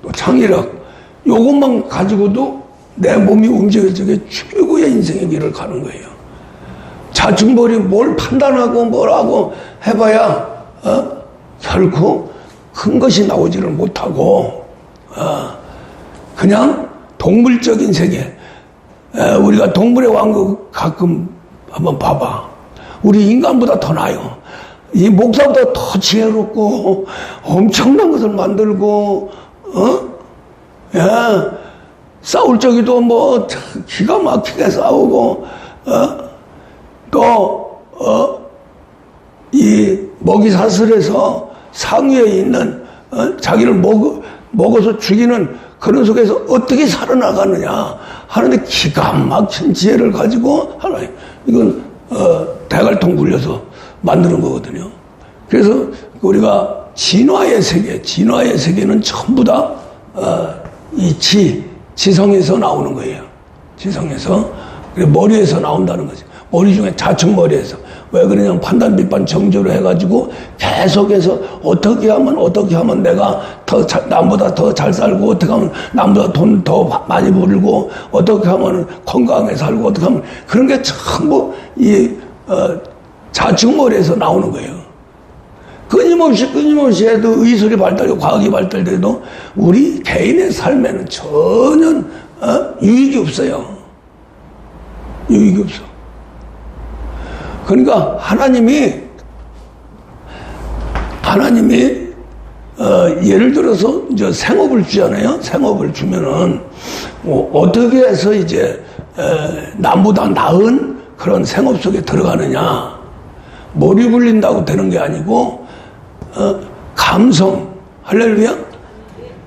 Speaker 1: 또 창의력, 요것만 가지고도 내 몸이 움직여지게 최고의 인생의 길을 가는 거예요. 자충벌이 뭘 판단하고 뭐라고 해봐야 결코 큰 것이 나오지를 못하고 그냥 동물적인 세계. 우리가 동물의 왕국 가끔 한번 봐봐. 우리 인간보다 더 나아요. 이 목사보다 더 지혜롭고 엄청난 것을 만들고 싸울 적에도 뭐 기가 막히게 싸우고 또 이 먹이사슬에서 상위에 있는 자기를 먹어서 죽이는 그런 속에서 어떻게 살아나가느냐 하는데 기가 막힌 지혜를 가지고 하나님, 이건 대갈통 굴려서 만드는 거거든요. 그래서 우리가 진화의 세계는 전부 다 이 지성에서 나오는 거예요. 지성에서. 머리에서 나온다는 거죠. 머리 중에 좌측 머리에서. 왜 그러냐면 판단, 비판, 정죄로 해가지고 계속해서 어떻게 하면 내가 남보다 더 잘 살고, 어떻게 하면 남보다 돈 더 많이 벌고, 어떻게 하면 건강하게 살고, 어떻게 하면 그런 게 전부 이 좌측 머리에서 나오는 거예요. 끊임없이 해도 의술이 발달되고 과학이 발달돼도 우리 개인의 삶에는 전혀 유익이 없어요. 유익이 없어. 그러니까 하나님이 예를 들어서 이제 생업을 주잖아요. 생업을 주면은 어떻게 해서 이제 남보다 나은 그런 생업 속에 들어가느냐. 머리 굴린다고 되는 게 아니고 감성, 할렐루야.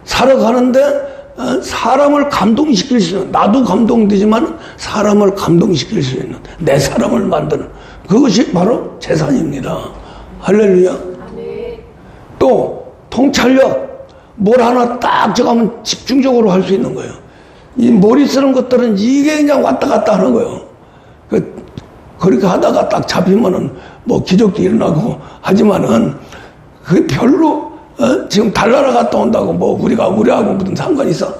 Speaker 1: 살아가는데 사람을 감동시킬 수 있는, 나도 감동되지만 사람을 감동시킬 수 있는 내 사람을 만드는 그것이 바로 재산입니다. 할렐루야. 또 통찰력, 뭘 하나 딱 저가면 집중적으로 할 수 있는 거예요. 이 머리 쓰는 것들은 이게 그냥 왔다 갔다 하는 거예요. 그렇게 하다가 딱 잡히면은 뭐 기적도 일어나고 하지만은 그게 별로 지금 달나라 갔다 온다고 뭐 우리하고 무슨 상관 있어?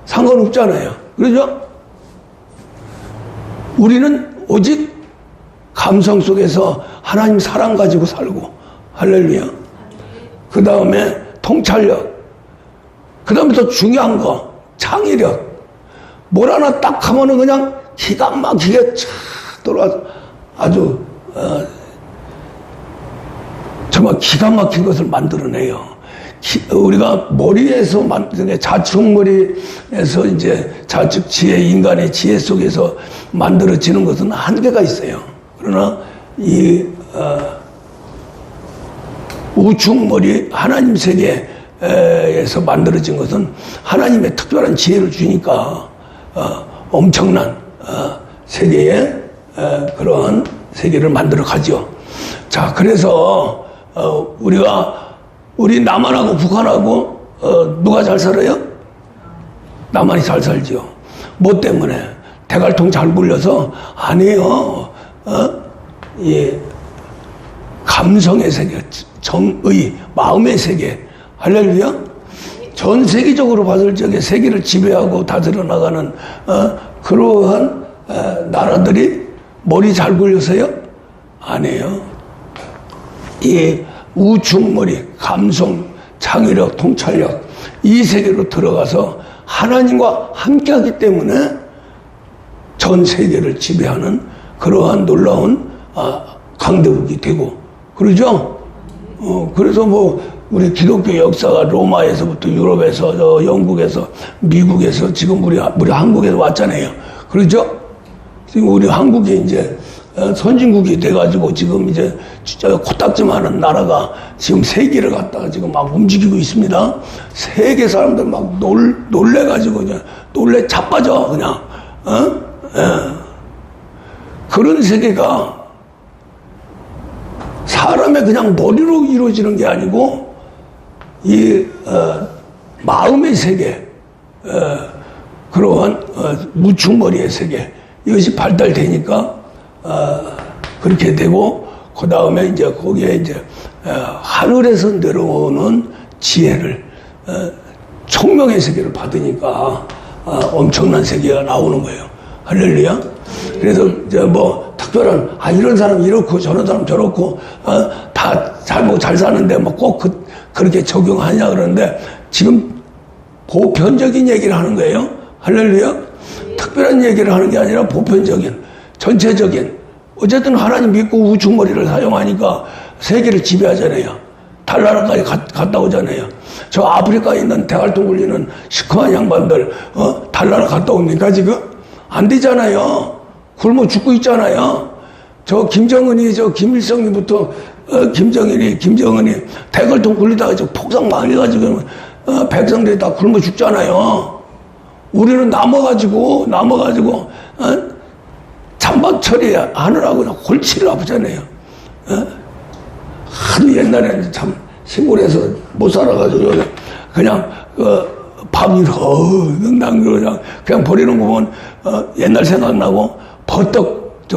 Speaker 1: 상관없잖아요. 그러죠? 우리는 오직 감성 속에서 하나님 사랑 가지고 살고, 할렐루야. 그 다음에 통찰력, 그 다음에 더 중요한 거 창의력. 뭘 하나 딱 하면은 그냥 기가 막히게 쫙 돌아와서 아주 정말 기가 막힌 것을 만들어내요. 우리가 머리에서 만드는 좌측머리에서 이제 좌측 지혜, 인간의 지혜 속에서 만들어지는 것은 한계가 있어요. 그러나 이 우측머리 하나님 세계에서 만들어진 것은 하나님의 특별한 지혜를 주니까 엄청난 세계의 그러한 세계를 만들어 가죠. 자, 그래서 우리 남한하고 북한하고 누가 잘 살아요? 남한이 잘 살지요. 뭐 때문에? 대갈통 잘 굴려서? 아니에요. 이 감성의 세계, 정의, 마음의 세계. 할렐루야. 전 세계적으로 봤을 적에 세계를 지배하고 다스려 나가는 그러한 나라들이 머리 잘 굴려서요? 아니에요. 이 우측머리, 감성, 창의력, 통찰력, 이 세계로 들어가서 하나님과 함께하기 때문에 전 세계를 지배하는 그러한 놀라운 강대국이 되고, 그러죠? 그래서 뭐 우리 기독교 역사가 로마에서부터 유럽에서, 영국에서, 미국에서, 지금 우리 한국에서 왔잖아요. 그렇죠? 지금 우리 한국이 이제 선진국이 돼가지고 지금 이제 진짜 코딱지만한 나라가 지금 세계를 갖다가 지금 막 움직이고 있습니다. 세계 사람들 막 놀래가지고 그냥 놀래 자빠져 그냥 그런 세계가 사람의 그냥 머리로 이루어지는 게 아니고 이 마음의 세계, 그러한 무충머리의 세계 이것이 발달되니까 그렇게 되고 그 다음에 이제 거기에 이제 하늘에서 내려오는 지혜를 총명의 세계를 받으니까 엄청난 세계가 나오는 거예요. 할렐루야. 그래서 이제 뭐 특별한 이런 사람 이렇고 저런 사람 저렇고 다 잘 먹고 잘 사는데 뭐 꼭 그렇게 적용하냐 그러는데 지금 보편적인 얘기를 하는 거예요. 할렐루야. 특별한 얘기를 하는 게 아니라 보편적인 전체적인 어쨌든 하나님 믿고 우주머리를 사용하니까 세계를 지배하잖아요. 달나라까지 갔다 오잖아요. 저 아프리카에 있는 대활동 굴리는 시커먼 양반들 달나라 갔다 옵니까 지금? 안 되잖아요. 굶어 죽고 있잖아요. 저 김정은이 저 김일성이부터 김정은이 대활동 굴리다가 저 폭삭 망해가지고 백성들이 다 굶어 죽잖아요. 우리는 남아가지고 찬밥 처리하느라고 골치를 아프잖아요. 하도 옛날에는 참 시골에서 못 살아가지고 그냥 밥이로 그냥 버리는 거 보면 옛날 생각나고 버떡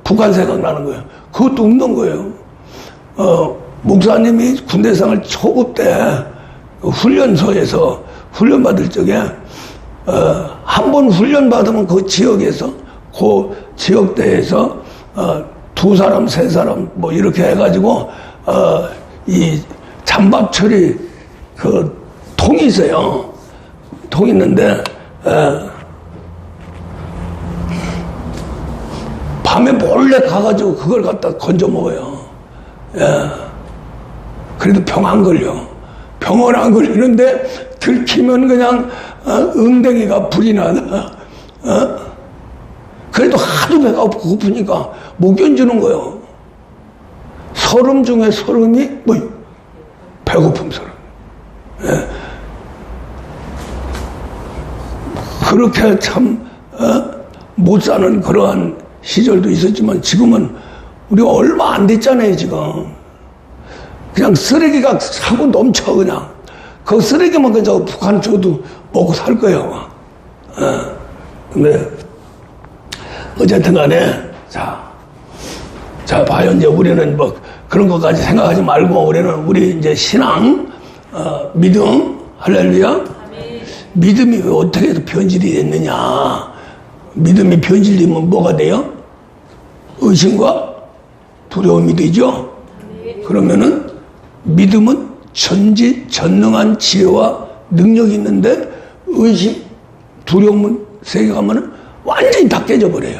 Speaker 1: 북한 생각나는 거예요. 그것도 없는 거예요. 목사님이 군대생활 초급 때 훈련소에서 훈련 받을 적에 한 번 훈련 받으면 그 지역에서 그 지역대에서 2사람 3사람 뭐 이렇게 해가지고 이 찬밥 처리 그 통이 있어요. 통 있는데 밤에 몰래 가가지고 그걸 갖다 건져 먹어요. 그래도 병 안 걸려. 병원 안 걸리는데 들키면 그냥 응댕이가 불이 나다. 그래도 하도 배가 고프니까 못 견디는 거예요. 설움 중에 설움이 배고픔 설움. 그렇게 참 못 사는 그러한 시절도 있었지만 지금은 우리가 얼마 안 됐잖아요. 지금 그냥 쓰레기가 사고 넘쳐. 그냥 그 쓰레기만 그냥 북한 줘도 먹고 살 거예요. 근데 어쨌든 간에 자 봐요. 이제 우리는 뭐 그런 것까지 생각하지 말고 우리 이제 신앙 믿음 할렐루야. 믿음이 어떻게 해서 변질이 됐느냐. 믿음이 변질되면 뭐가 돼요? 의심과 두려움이 되죠. 그러면은 믿음은 전지전능한 지혜와 능력이 있는데 의심, 두려움은 세계 가면은 완전히 다 깨져버려요.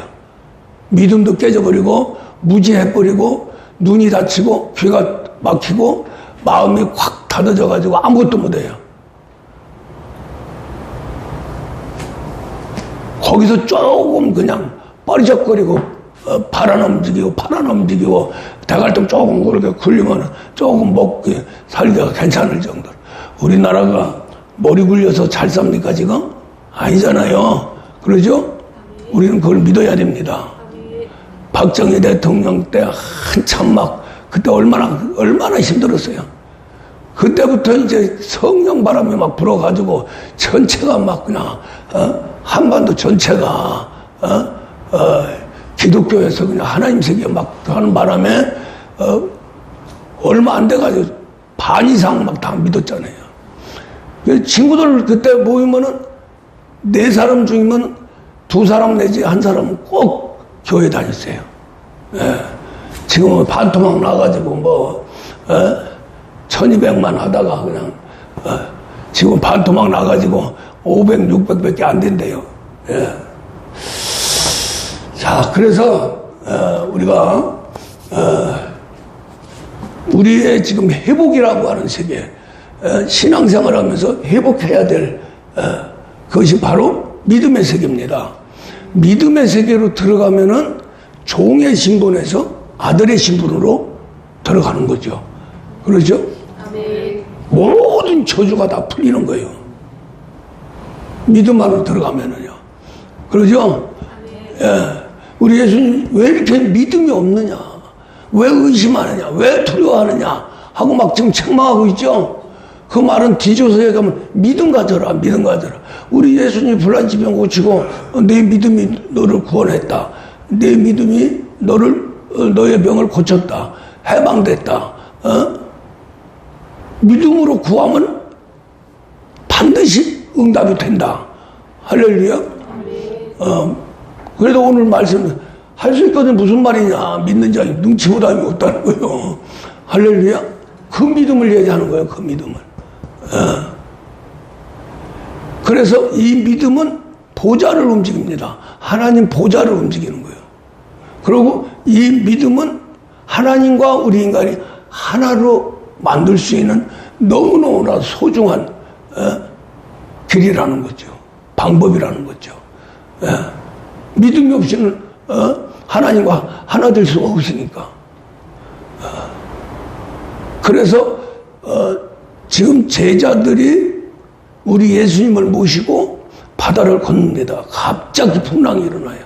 Speaker 1: 믿음도 깨져버리고 무지해버리고 눈이 다치고 귀가 막히고 마음이 확 닫아져가지고 아무것도 못해요. 거기서 조금 그냥 뻐리적거리고 팔 움직이고 대갈통 조금 그렇게 굴리면 조금 먹기 살기가 괜찮을 정도로. 우리나라가 머리 굴려서 잘 삽니까 지금? 아니잖아요. 그러죠? 우리는 그걸 믿어야 됩니다. 박정희 대통령 때 한참 막 그때 얼마나 힘들었어요. 그때부터 이제 성령 바람이 막 불어가지고 전체가 막 그냥 한반도 전체가 기독교에서 그냥 하나님 세계 막 하는 바람에 얼마 안 돼가지고 반 이상 막 다 믿었잖아요. 친구들 그때 모이면은 4사람 중이면 2사람 내지 1사람은 꼭 교회 다녔어요. 지금은 반토막 나가지고 1200만 하다가 그냥 지금 반토막 나가지고 500, 600밖에 안 된대요. 자, 그래서 우리가 우리의 지금 회복이라고 하는 세계, 신앙생활 하면서 회복해야 될 그것이 바로 믿음의 세계입니다. 믿음의 세계로 들어가면은 종의 신분에서 아들의 신분으로 들어가는 거죠. 그렇죠?
Speaker 2: 아멘.
Speaker 1: 모든 저주가 다 풀리는 거예요. 믿음 안으로 들어가면은요. 그러죠? 예. 우리 예수님 왜 이렇게 믿음이 없느냐? 왜 의심하느냐? 왜 두려워하느냐? 하고 막 지금 책망하고 있죠? 그 말은 디조서에 가면 믿음 가져라, 믿음 가져라. 우리 예수님이 불난지병 고치고 내 믿음이 너를 구원했다. 내 믿음이 너의 병을 고쳤다. 해방됐다. 믿음으로 구하면 반드시 응답이 된다. 할렐루야. 그래도 오늘 말씀 할 수 있거든. 무슨 말이냐. 믿는 자에 능치보다임이 없다는 거예요. 할렐루야. 그 믿음을 얘기하는 거예요. 그 믿음을. 그래서 이 믿음은 보좌를 움직입니다. 하나님 보좌를 움직이는 거예요. 그리고 이 믿음은 하나님과 우리 인간이 하나로 만들 수 있는 너무너무나 소중한 길이라는 거죠. 방법이라는 거죠. 믿음이 없이는 하나님과 하나 될 수가 없으니까. 그래서 지금 제자들이 우리 예수님을 모시고 바다를 건넙니다. 갑자기 풍랑이 일어나요.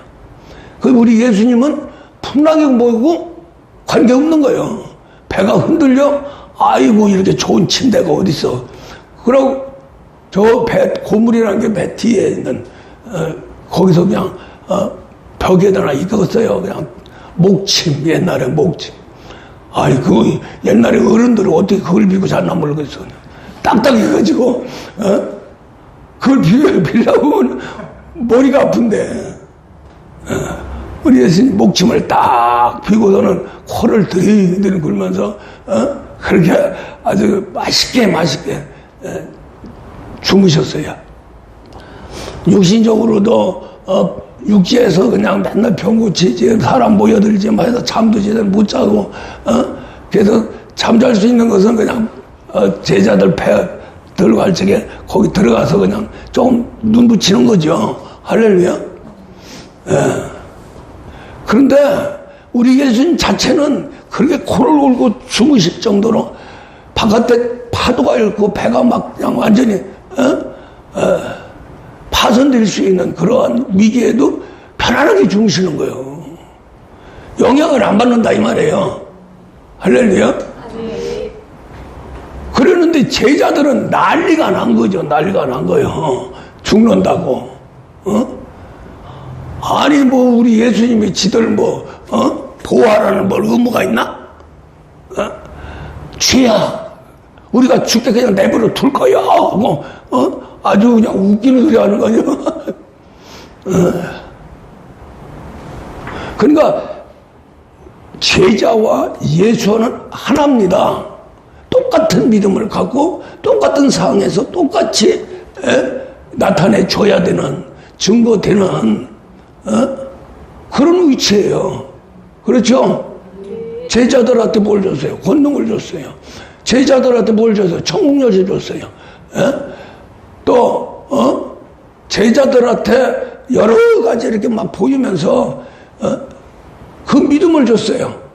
Speaker 1: 그 우리 예수님은 풍랑이 보이고 관계없는 거예요. 배가 흔들려. 아이고 이렇게 좋은 침대가 어딨어. 그러고 저 배 고물이라는 게 배 뒤에 있는 거기서 그냥 벽에다가 이겼어요. 그냥 목침, 옛날에 목침. 아이 그 옛날에 어른들은 어떻게 그걸 빌고 잤나 모르겠어. 딱딱해가지고 그걸 빌려고 하면 머리가 아픈데 우리 예수님 목침을 딱 비고서는 코를 들이들이 굴면서 그렇게 아주 맛있게 주무셨어요. 육신적으로도 육지에서 그냥 맨날 병고치지 사람 모여들지 해서 잠도 제대로 못 자고 그래서 잠잘 수 있는 것은 그냥 제자들 배 들어갈 적에 거기 들어가서 그냥 조금 눈 붙이는 거죠. 할렐루야. 그런데 우리 예수님 자체는 그렇게 코를 골고 주무실 정도로 바깥에 파도가 일고 배가 막 그냥 완전히 파손될 수 있는 그러한 위기에도 편안하게 주무시는 거예요. 영향을 안 받는다 이 말이에요. 할렐루야. 그러는데 제자들은 난리가 난 거죠. 난리가 난 거예요. 죽는다고. 아니 뭐 우리 예수님이 지들 보호하라는 뭘 의무가 있나? 쥐야 우리가 죽게 그냥 내버려 둘 거야 하고 아주 그냥 웃기는 소리 하는 거 아니야. 그러니까 제자와 예수는 하나입니다. 똑같은 믿음을 갖고 똑같은 상황에서 똑같이 나타내 줘야 되는 증거되는 그런 위치예요. 그렇죠? 제자들한테 뭘 줬어요? 권능을 줬어요. 제자들한테 뭘 줬어요? 천국 열쇠 줬어요. 또 제자들한테 여러 가지 이렇게 막 보이면서 그 믿음을 줬어요.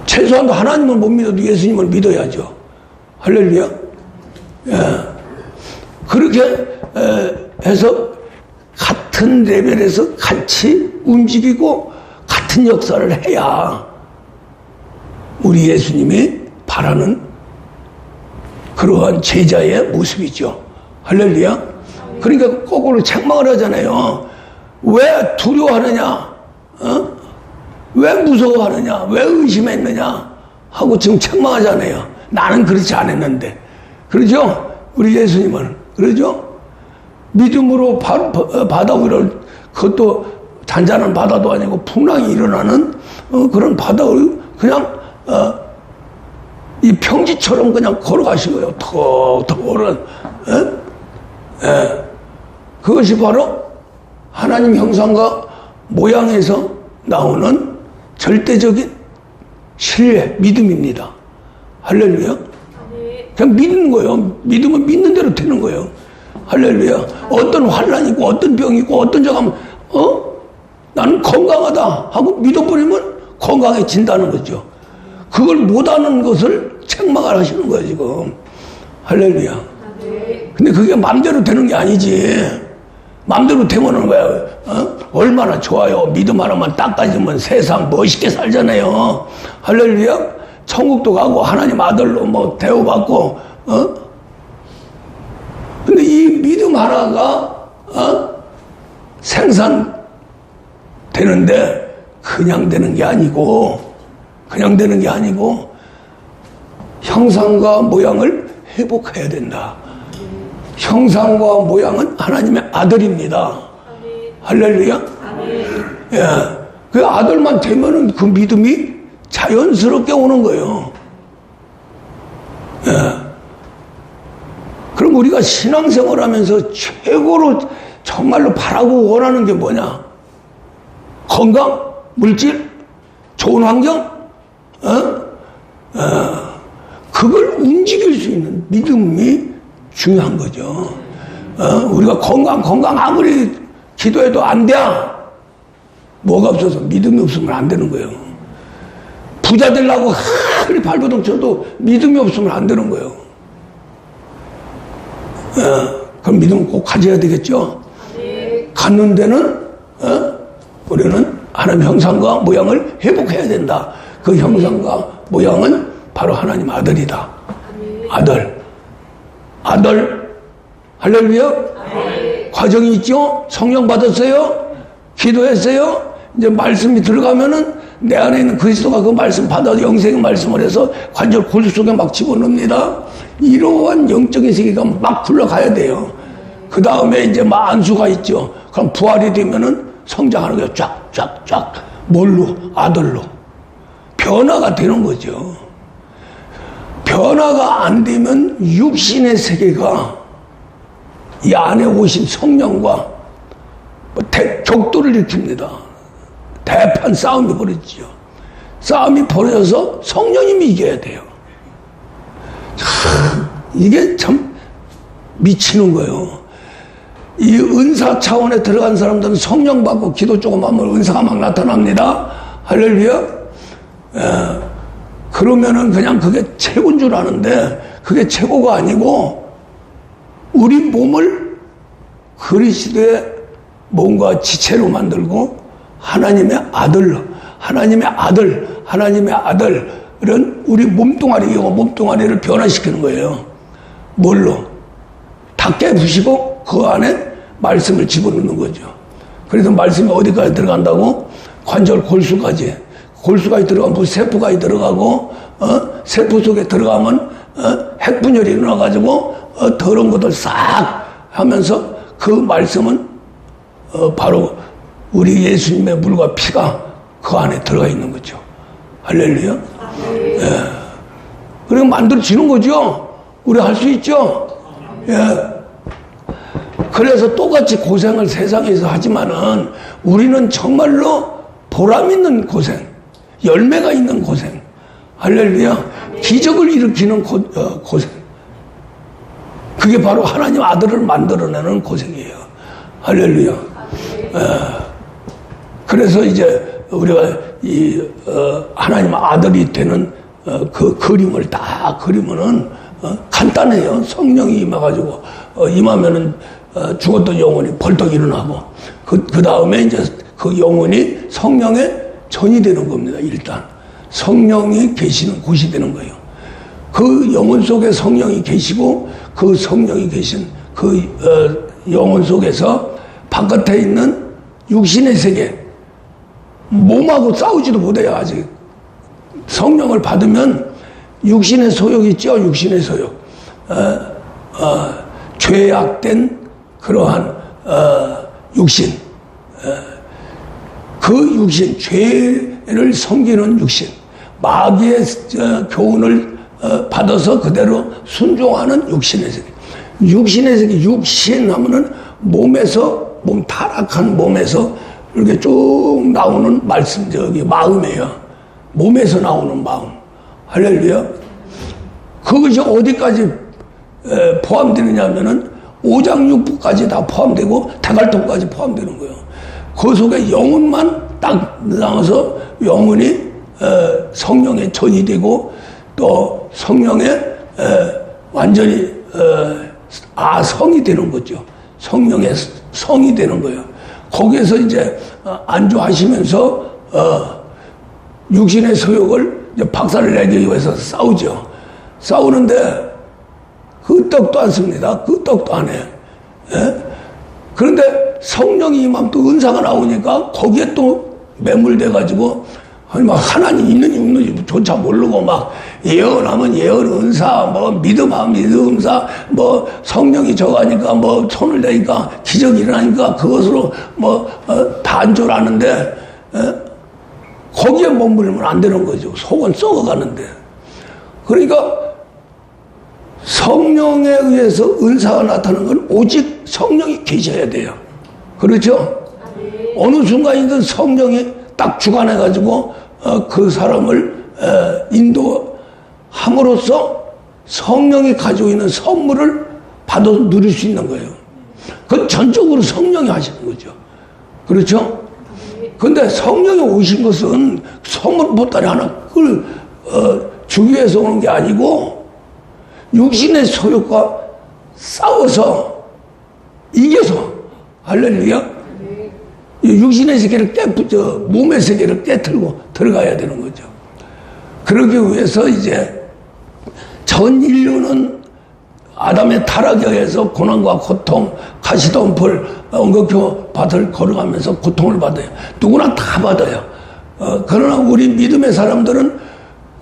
Speaker 1: 최소한 하나님을 못 믿어도 예수님을 믿어야죠. 할렐루야. 그렇게 해서 같은 레벨에서 같이 움직이고 같은 역사를 해야 우리 예수님이 바라는 그러한 제자의 모습이죠. 할렐루야. 그러니까 거꾸로 책망을 하잖아요. 왜 두려워하느냐? 왜 무서워하느냐? 왜 의심했느냐? 하고 지금 책망하잖아요. 나는 그렇지 않았는데. 그러죠? 우리 예수님은. 그러죠? 믿음으로 바다 위를, 그것도 잔잔한 바다도 아니고 풍랑이 일어나는 그런 바다를 그냥 이 평지처럼 그냥 걸어가시고요. 턱턱 오른. 그것이 바로 하나님 형상과 모양에서 나오는 절대적인 신뢰, 믿음입니다. 할렐루야. 그냥 믿는 거예요. 믿으면 믿는 대로 되는 거예요. 할렐루야. 어떤 환란이 있고 어떤 병이 있고 어떤 적하면 나는 건강하다 하고 믿어버리면 건강해진다는 거죠. 그걸 못하는 것을 책망을 하시는 거예요 지금. 할렐루야. 근데 그게 마음대로 되는 게 아니지. 마음대로 되면은 왜 얼마나 좋아요. 믿음 하나만 딱 가지면 세상 멋있게 살잖아요. 할렐루야. 천국도 가고 하나님 아들로 뭐 대우받고 근데 이 믿음 하나가 생산되는데 그냥 되는 게 아니고 형상과 모양을 회복해야 된다. 형상과 모양은 하나님의 아들입니다. 할렐루야. 예, 그 아들만 되면은 그 믿음이 자연스럽게 오는 거예요. 예. 그럼 우리가 신앙생활 하면서 최고로 정말로 바라고 원하는 게 뭐냐? 건강, 물질, 좋은 환경, 그걸 움직일 수 있는 믿음이 중요한 거죠. 우리가 건강 아무리 기도해도 안 돼. 뭐가 없어서 믿음이 없으면 안 되는 거예요. 부자 되려고 아무리 발버둥 쳐도 믿음이 없으면 안 되는 거예요. 그럼 믿음을 꼭 가져야 되겠죠. 갖는 데는 우리는 하나님 형상과 모양을 회복해야 된다. 그 형상과 모양은 바로 하나님 아들이다. 아들. 할렐루야. 과정이 있죠. 성령 받았어요. 기도했어요. 이제 말씀이 들어가면은 내 안에 있는 그리스도가 그 말씀 받아서 영생의 말씀을 해서 관절 골수 속에 막 집어넣습니다. 이러한 영적인 세계가 막 굴러가야 돼요. 그 다음에 이제 막 안수가 있죠. 그럼 부활이 되면은 성장하는 거예요. 쫙. 뭘로? 아들로. 변화가 되는 거죠. 변화가 안 되면 육신의 세계가 이 안에 오신 성령과 격돌을 일으킵니다. 대판 싸움이 벌어지죠. 싸움이 벌어져서 성령님이 이겨야 돼요. 이게 참 미치는 거예요. 이 은사 차원에 들어간 사람들은 성령 받고 기도 조금 하면 은사가 막 나타납니다. 할렐루야. 그러면은 그냥 그게 최고인 줄 아는데 그게 최고가 아니고 우리 몸을 그리스도의 몸과 지체로 만들고 하나님의 아들은 우리 몸뚱아리를 변화시키는 거예요. 뭘로? 다 깨부시고 그 안에 말씀을 집어넣는 거죠. 그래서 말씀이 어디까지 들어간다고? 관절 골수까지 들어가면 세포까지 들어가고 세포 속에 들어가면 핵분열이 일어나가지고 더러운 것들 싹 하면서 그 말씀은 바로 우리 예수님의 물과 피가 그 안에 들어가 있는 거죠. 할렐루야. 예. 그리고 만들어지는 거죠. 우리 할 수 있죠. 예. 그래서 똑같이 고생을 세상에서 하지만은 우리는 정말로 보람 있는 고생, 열매가 있는 고생. 할렐루야. 기적을 일으키는 고생. 그게 바로 하나님 아들을 만들어내는 고생이에요. 할렐루야. 그래서 이제 우리가 하나님 아들이 되는 그 그림을 딱 그리면은 간단해요. 성령이 임해가지고 임하면은 죽었던 영혼이 벌떡 일어나고 그 다음에 이제 그 영혼이 성령의 전이 되는 겁니다. 일단 성령이 계시는 곳이 되는 거예요. 그 영혼 속에 성령이 계시고 그 성령이 계신 그 영혼 속에서 바깥에 있는 육신의 세계, 몸하고 싸우지도 못해요. 아직 성령을 받으면 육신의 소욕이 있죠. 육신의 소욕, 죄악된 그러한 육신, 그 육신, 죄를 섬기는 육신, 마귀의 교훈을 받아서 그대로 순종하는 육신의 세계. 육신의 세계, 육신 하면은 몸 타락한 몸에서 이렇게 쭉 나오는 말씀, 마음이에요. 몸에서 나오는 마음. 할렐루야. 그것이 어디까지 포함되느냐면은 오장육부까지 다 포함되고 다갈통까지 포함되는 거예요. 그 속에 영혼만 딱 나와서 영혼이 성령의 전이 되고 또 성령의 완전히 성이 되는 거죠. 성령의 성이 되는 거예요. 거기에서 이제 안주하시면서 육신의 소욕을 이제 박살을 내기 위해서 싸우죠. 싸우는데 끄떡도 안 씁니다. 끄떡도 안 해. 예? 그런데 성령이 임하면 또 은사가 나오니까 거기에 또 매몰돼가지고 막 하나님 있는지 없는지 조차 모르고 막 예언하면 예언 은사, 뭐 믿음하면 믿음 은사, 뭐 성령이 저가니까 뭐 손을 대니까 기적이 일어나니까 그것으로 뭐 다 안 줄 아는데 거기에 머물면 안 되는 거죠. 속은 썩어가는데. 그러니까 성령에 의해서 은사가 나타나는 건 오직 성령이 계셔야 돼요. 그렇죠? 어느 순간이든 성령이 딱 주관해가지고 그 사람을 인도함으로써 성령이 가지고 있는 선물을 받아 누릴 수 있는 거예요. 그건 전적으로 성령이 하시는 거죠. 그렇죠? 근데 성령이 오신 것은 선물 보따리 하나 주기 위해서 오는 게 아니고 육신의 소욕과 싸워서 이겨서 할렐루야. 육신의 세계를 몸의 세계를 깨뜨리고 들어가야 되는 거죠. 그러기 위해서 이제 전 인류는 아담의 타락에 의해서 고난과 고통, 가시덤불, 엉겁혀 밭을 걸어가면서 고통을 받아요. 누구나 다 받아요. 그러나 우리 믿음의 사람들은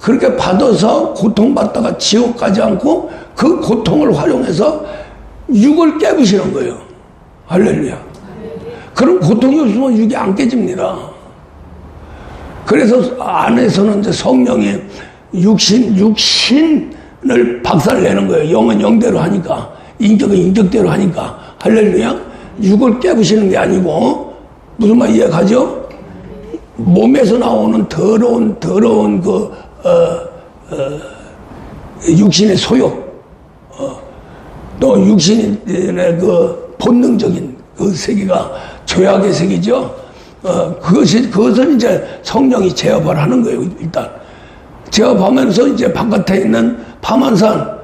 Speaker 1: 그렇게 받아서 고통받다가 지옥 가지 않고 그 고통을 활용해서 육을 깨부시는 거예요. 할렐루야. 그럼 고통이 없으면 육이 안 깨집니다. 그래서 안에서는 이제 성령이 육신을 박살내는 거예요. 영은 영대로 하니까, 인격은 인격대로 하니까. 할렐루야. 육을 깨부시는 게 아니고, 무슨 말 이해가죠? 몸에서 나오는 더러운 육신의 소욕, 또 육신의 그 본능적인 그 세계가 죄악의 세계죠. 그것은 이제 성령이 제어를 하는 거예요. 일단 제어하면서 이제 바깥에 있는 파만산,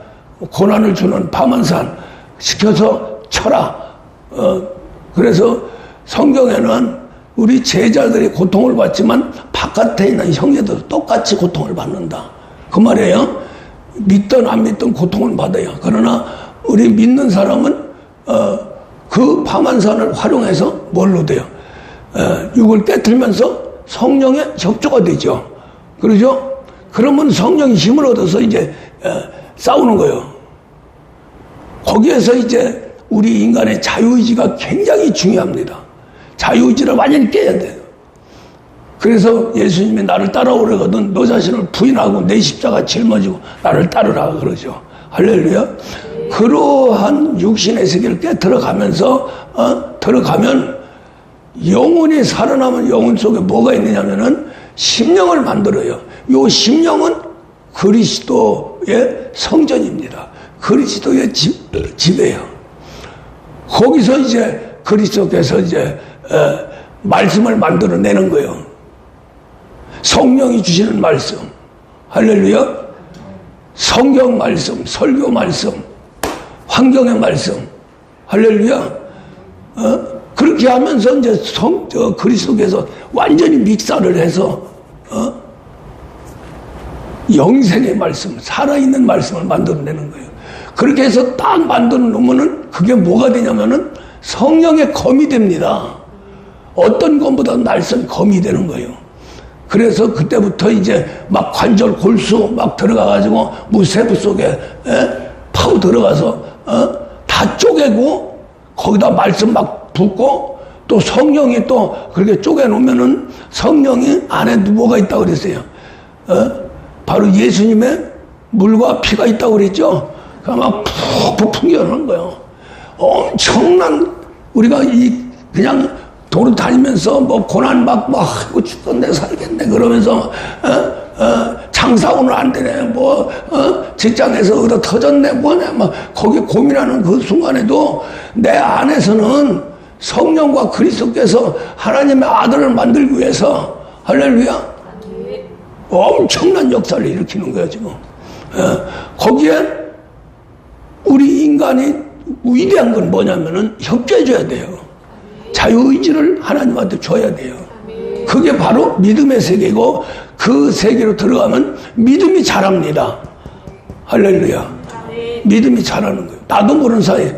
Speaker 1: 고난을 주는 파만산 시켜서 쳐라. 그래서 성경에는 우리 제자들이 고통을 받지만 바깥에 있는 형제들도 똑같이 고통을 받는다. 그 말이에요. 믿든 안 믿든 고통을 받아요. 그러나 우리 믿는 사람은 그 파만산을 활용해서 뭘로 돼요? 육을 깨뜨리면서 성령의 협조가 되죠. 그러죠? 그러면 성령이 힘을 얻어서 이제 싸우는 거예요. 거기에서 이제 우리 인간의 자유의지가 굉장히 중요합니다. 자유의지를 완전히 깨야 돼요. 그래서 예수님이 나를 따라오려거든 너 자신을 부인하고 내 십자가 짊어지고 나를 따르라 그러죠. 할렐루야. 그러한 육신의 세계를 들어가면서 들어가면 영혼이 살아남은 영혼 속에 뭐가 있느냐면은 심령을 만들어요. 요 심령은 그리스도의 성전입니다. 그리스도의 집이에요. 거기서 이제 그리스도께서 이제 말씀을 만들어내는 거예요. 성령이 주시는 말씀, 할렐루야. 성경 말씀, 설교 말씀, 환경의 말씀, 할렐루야. 그렇게 하면서 이제 그리스도께서 완전히 믹사를 해서 영생의 말씀, 살아있는 말씀을 만들어내는 거예요. 그렇게 해서 딱 만들어 놓으면은 그게 뭐가 되냐면은 성령의 검이 됩니다. 어떤 검보다 날선 검이 되는 거예요. 그래서 그때부터 이제 막 관절 골수 막 들어가가지고 무세부 속에 파고 들어가서 다 쪼개고 거기다 말씀 막 붓고 또 성령이 또 그렇게 쪼개놓으면은 성령이 안에 뭐가 있다고 그랬어요. 바로 예수님의 물과 피가 있다고 그랬죠. 막 푹푹 풍겨놓은 거예요. 엄청난 우리가 그냥 도로 다니면서 뭐 고난 막 하고 죽겠네 살겠네 그러면서 장사오늘 안 되네, 뭐, 직장에서 얻어 터졌네, 뭐네, 막, 거기 고민하는 그 순간에도 내 안에서는 성령과 그리스도께서 하나님의 아들을 만들기 위해서, 할렐루야, 엄청난 역사를 일으키는 거예요, 지금. 거기에 우리 인간이 위대한 건 뭐냐면은 협조해줘야 돼요. 자유의지를 하나님한테 줘야 돼요. 그게 바로 믿음의 세계고, 그 세계로 들어가면 믿음이 자랍니다. 할렐루야. 믿음이 자라는 거예요. 나도 모르는 사이에.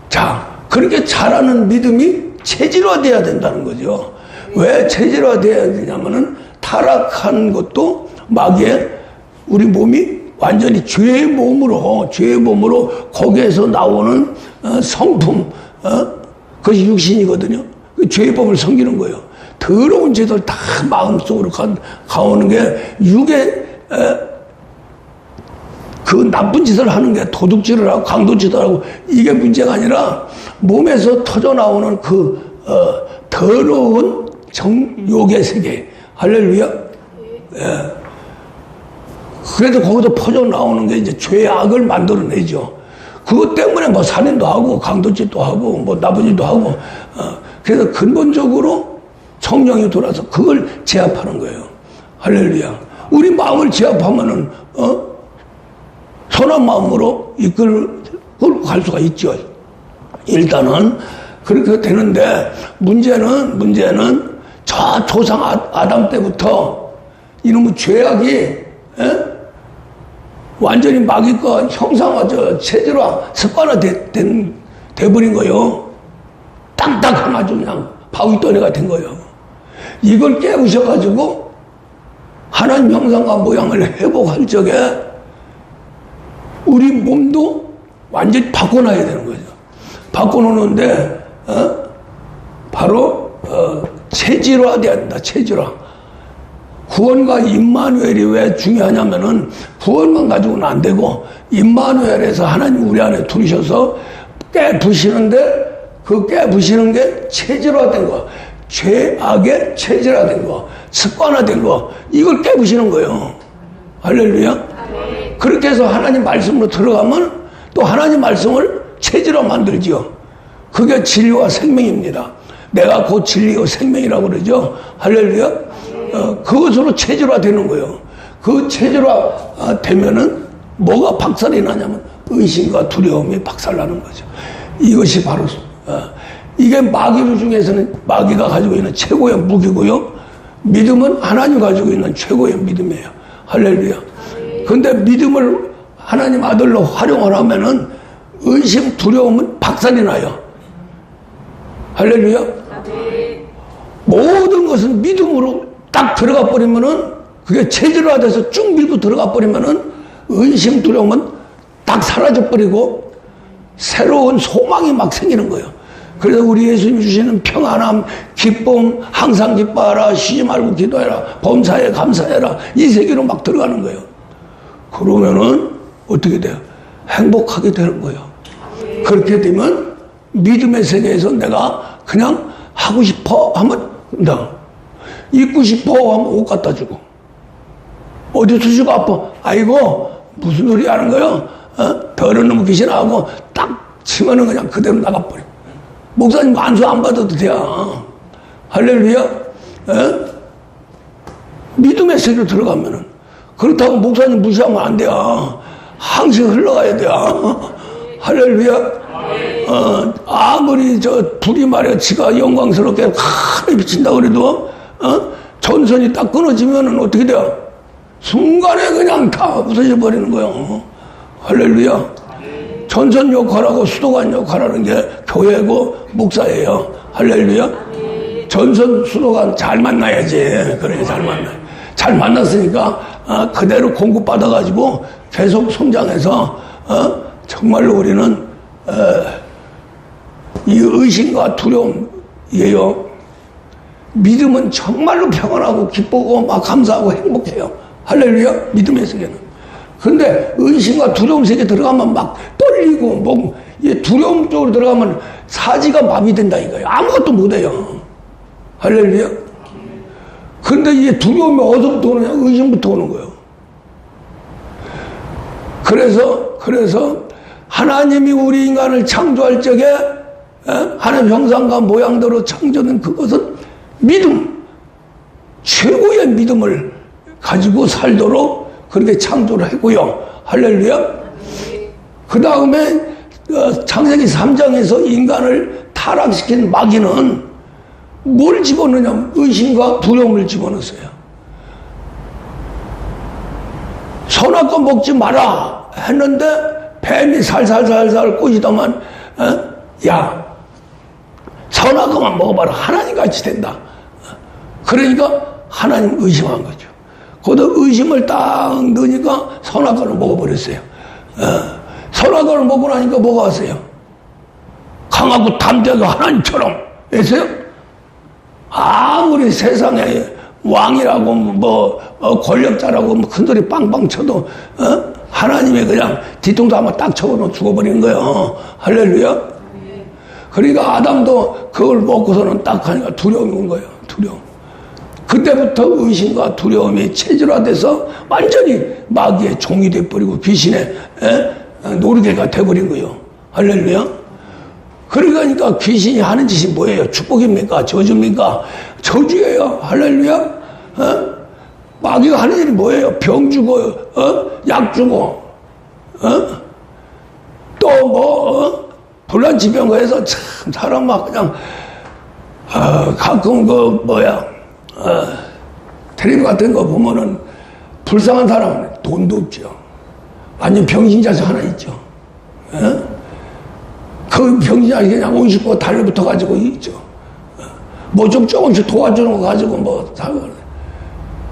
Speaker 1: 자, 그렇게 자라는 믿음이 체질화돼야 된다는 거죠. 왜 체질화돼야 되냐면은 타락한 것도 마귀의 우리 몸이 완전히 죄의 몸으로 거기에서 나오는 성품, 그것이 육신이거든요. 그 죄의 법을 섬기는 거예요. 더러운 죄들 다 마음속으로 가오는 게 육의 그 나쁜 짓을 하는 게 도둑질을 하고 강도짓을 하고 이게 문제가 아니라 몸에서 터져 나오는 그 더러운 정욕의 세계. 할렐루야. 그래서 거기서 퍼져 나오는 게 이제 죄악을 만들어내죠. 그것 때문에 뭐 살인도 하고 강도짓도 하고 뭐 나쁜 짓도 하고 그래서 근본적으로 성령이 돌아서 그걸 제압하는 거예요. 할렐루야. 우리 마음을 제압하면은 선한 마음으로 이끌고 갈 수가 있죠. 일단은 그렇게 되는데 문제는 저 조상 아담 때부터 이놈의 죄악이 완전히 마귀과 형상화, 체질화, 습관화 돼버린 거예요. 딱딱한 아주 그냥 바위떠내가 된 거예요. 이걸 깨부셔가지고 하나님 형상과 모양을 회복할 적에 우리 몸도 완전히 바꿔놔야 되는 거죠. 바꿔놓는데 바로 체질화돼야 된다. 체질화. 구원과 임마누엘이 왜 중요하냐면은 구원만 가지고는 안 되고 임마누엘에서 하나님 우리 안에 들이셔서 깨부시는데 그 깨부시는 게 체질화된 거, 죄악의 체질화된 거, 습관화된 거, 이걸 깨부시는 거예요. 할렐루야. 그렇게 해서 하나님 말씀으로 들어가면 또 하나님 말씀을 체질화 만들지요. 그게 진리와 생명입니다. 내가 곧 진리요 생명이라고 그러죠. 할렐루야. 그것으로 체질화 되는 거예요. 그 체질화 되면은 뭐가 박살이 나냐면 의심과 두려움이 박살나는 거죠. 이것이 바로 이게 마귀 중에서는 마귀가 가지고 있는 최고의 무기고요. 믿음은 하나님 가지고 있는 최고의 믿음이에요. 할렐루야. 근데 믿음을 하나님 아들로 활용을 하면은 의심, 두려움은 박살이 나요. 할렐루야. 모든 것은 믿음으로 딱 들어가 버리면은 그게 체질화돼서 쭉 밀고 들어가 버리면은 의심, 두려움은 딱 사라져 버리고 새로운 소망이 막 생기는 거예요. 그래서 우리 예수님이 주시는 평안함, 기쁨, 항상 기뻐하라, 쉬지 말고 기도해라, 범사에 감사해라, 이 세계로 막 들어가는 거예요. 그러면은 어떻게 돼요? 행복하게 되는 거예요. 그렇게 되면 믿음의 세계에서 내가 그냥 하고 싶어 하면 된다. 입고 싶어 하면 옷 갖다 주고, 어디 수시가 아파, 아이고 무슨 소리 하는 거요? 더러운 놈 귀신하고 딱 치면은 그냥 그대로 나가버려. 목사님 안수 안 받아도 돼요. 할렐루야. 믿음의 세계로 들어가면은, 그렇다고 목사님 무시하면 안 돼요. 항상 흘러가야 돼요. 할렐루야. 아무리 불이 말이야 지가 영광스럽게 하늘 비친다 그래도 전선이 딱 끊어지면은 어떻게 돼요? 순간에 그냥 다 부서져 버리는 거예요. 할렐루야. 전선 역할하고 수도관 역할하는 게 교회고 목사예요. 할렐루야. 전선 수도관 잘 만나야지. 그래, 잘 만나. 잘 만났으니까 그대로 공급받아가지고 계속 성장해서 정말로 우리는 이 의심과 두려움이에요. 믿음은 정말로 평안하고 기쁘고 막 감사하고 행복해요. 할렐루야. 믿음의 세계는. 그런데 의심과 두려움 세계 들어가면 막 떨리고 뭐 두려움 쪽으로 들어가면 사지가 마비된다 이거예요. 아무것도 못해요. 할렐루야. 근데 이게 두려움이 어디서부터 오느냐? 의심부터 오는 거예요. 그래서 하나님이 우리 인간을 창조할 적에 하나님 형상과 모양대로 창조된 그것은 믿음, 최고의 믿음을 가지고 살도록 그렇게 창조를 했고요. 할렐루야. 그 다음에 창세기 3장에서 인간을 타락시킨 마귀는 뭘 집어넣냐면 의심과 두려움을 집어넣었어요. 선악과 먹지 마라 했는데 뱀이 살살살살 꼬시더만 야 선악과만 먹어봐라 하나님같이 된다. 그러니까 하나님 의심한 거죠. 거기다 의심을 딱 넣으니까 선악과를 먹어버렸어요. 선악과를 먹고 나니까 뭐가 왔어요? 강하고 담대하고 하나님처럼 했어요? 아무리 세상에 왕이라고 권력자라고 큰소리 빵빵 쳐도 하나님이 그냥 뒤통수 한번 딱 쳐서 죽어버리는 거예요. 할렐루야. 그러니까 아담도 그걸 먹고서는 딱 하니까 두려움이 온 거예요. 두려움. 그때부터 의심과 두려움이 체질화돼서 완전히 마귀의 종이 돼버리고 귀신의 노르개가 돼버린 거예요. 할렐루야. 그러니까 귀신이 하는 짓이 뭐예요? 축복입니까? 저주입니까? 저주예요. 할렐루야. 마귀가 하는 일이 뭐예요? 병 주고, 약 주고, 또 불난치병 해서 참 사람 막 그냥 가끔 텔레비 같은 거 보면은 불쌍한 사람은 돈도 없죠. 완전 병신자서 하나 있죠. 그 병신자이 그냥 온 식구가 달려붙어 가지고 있죠. 뭐 좀 조금씩 도와주는 거 가지고 사고.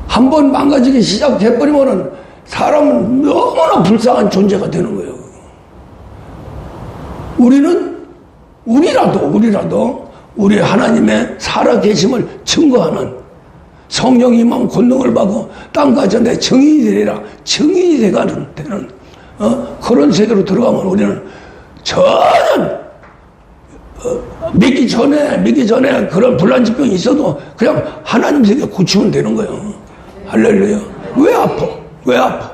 Speaker 1: 한 번 망가지기 시작해버리면은 사람은 너무나 불쌍한 존재가 되는 거예요. 우리라도 우리 하나님의 살아계심을 증거하는 성령 임함 권능을 받고 땅까지 내 증인이 되리라. 증인이 되는 그런 세계로 들어가면 우리는 전혀 믿기 전에 그런 불난치병이 있어도 그냥 하나님 세계 고치면 되는 거예요. 할렐루야. 왜 아파?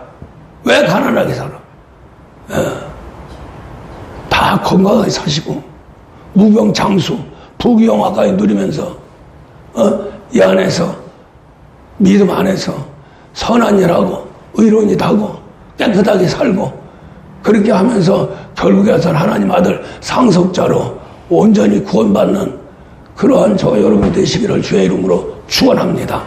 Speaker 1: 왜 가난하게 살아? 다 건강하게 사시고 무병장수 부귀영화까지 누리면서 이 안에서 믿음 안에서 선한 일하고 의로운 일하고 깨끗하게 살고 그렇게 하면서 결국에선 하나님 아들 상속자로 온전히 구원받는 그러한 저와 여러분 되시기를 주의 이름으로 축원합니다.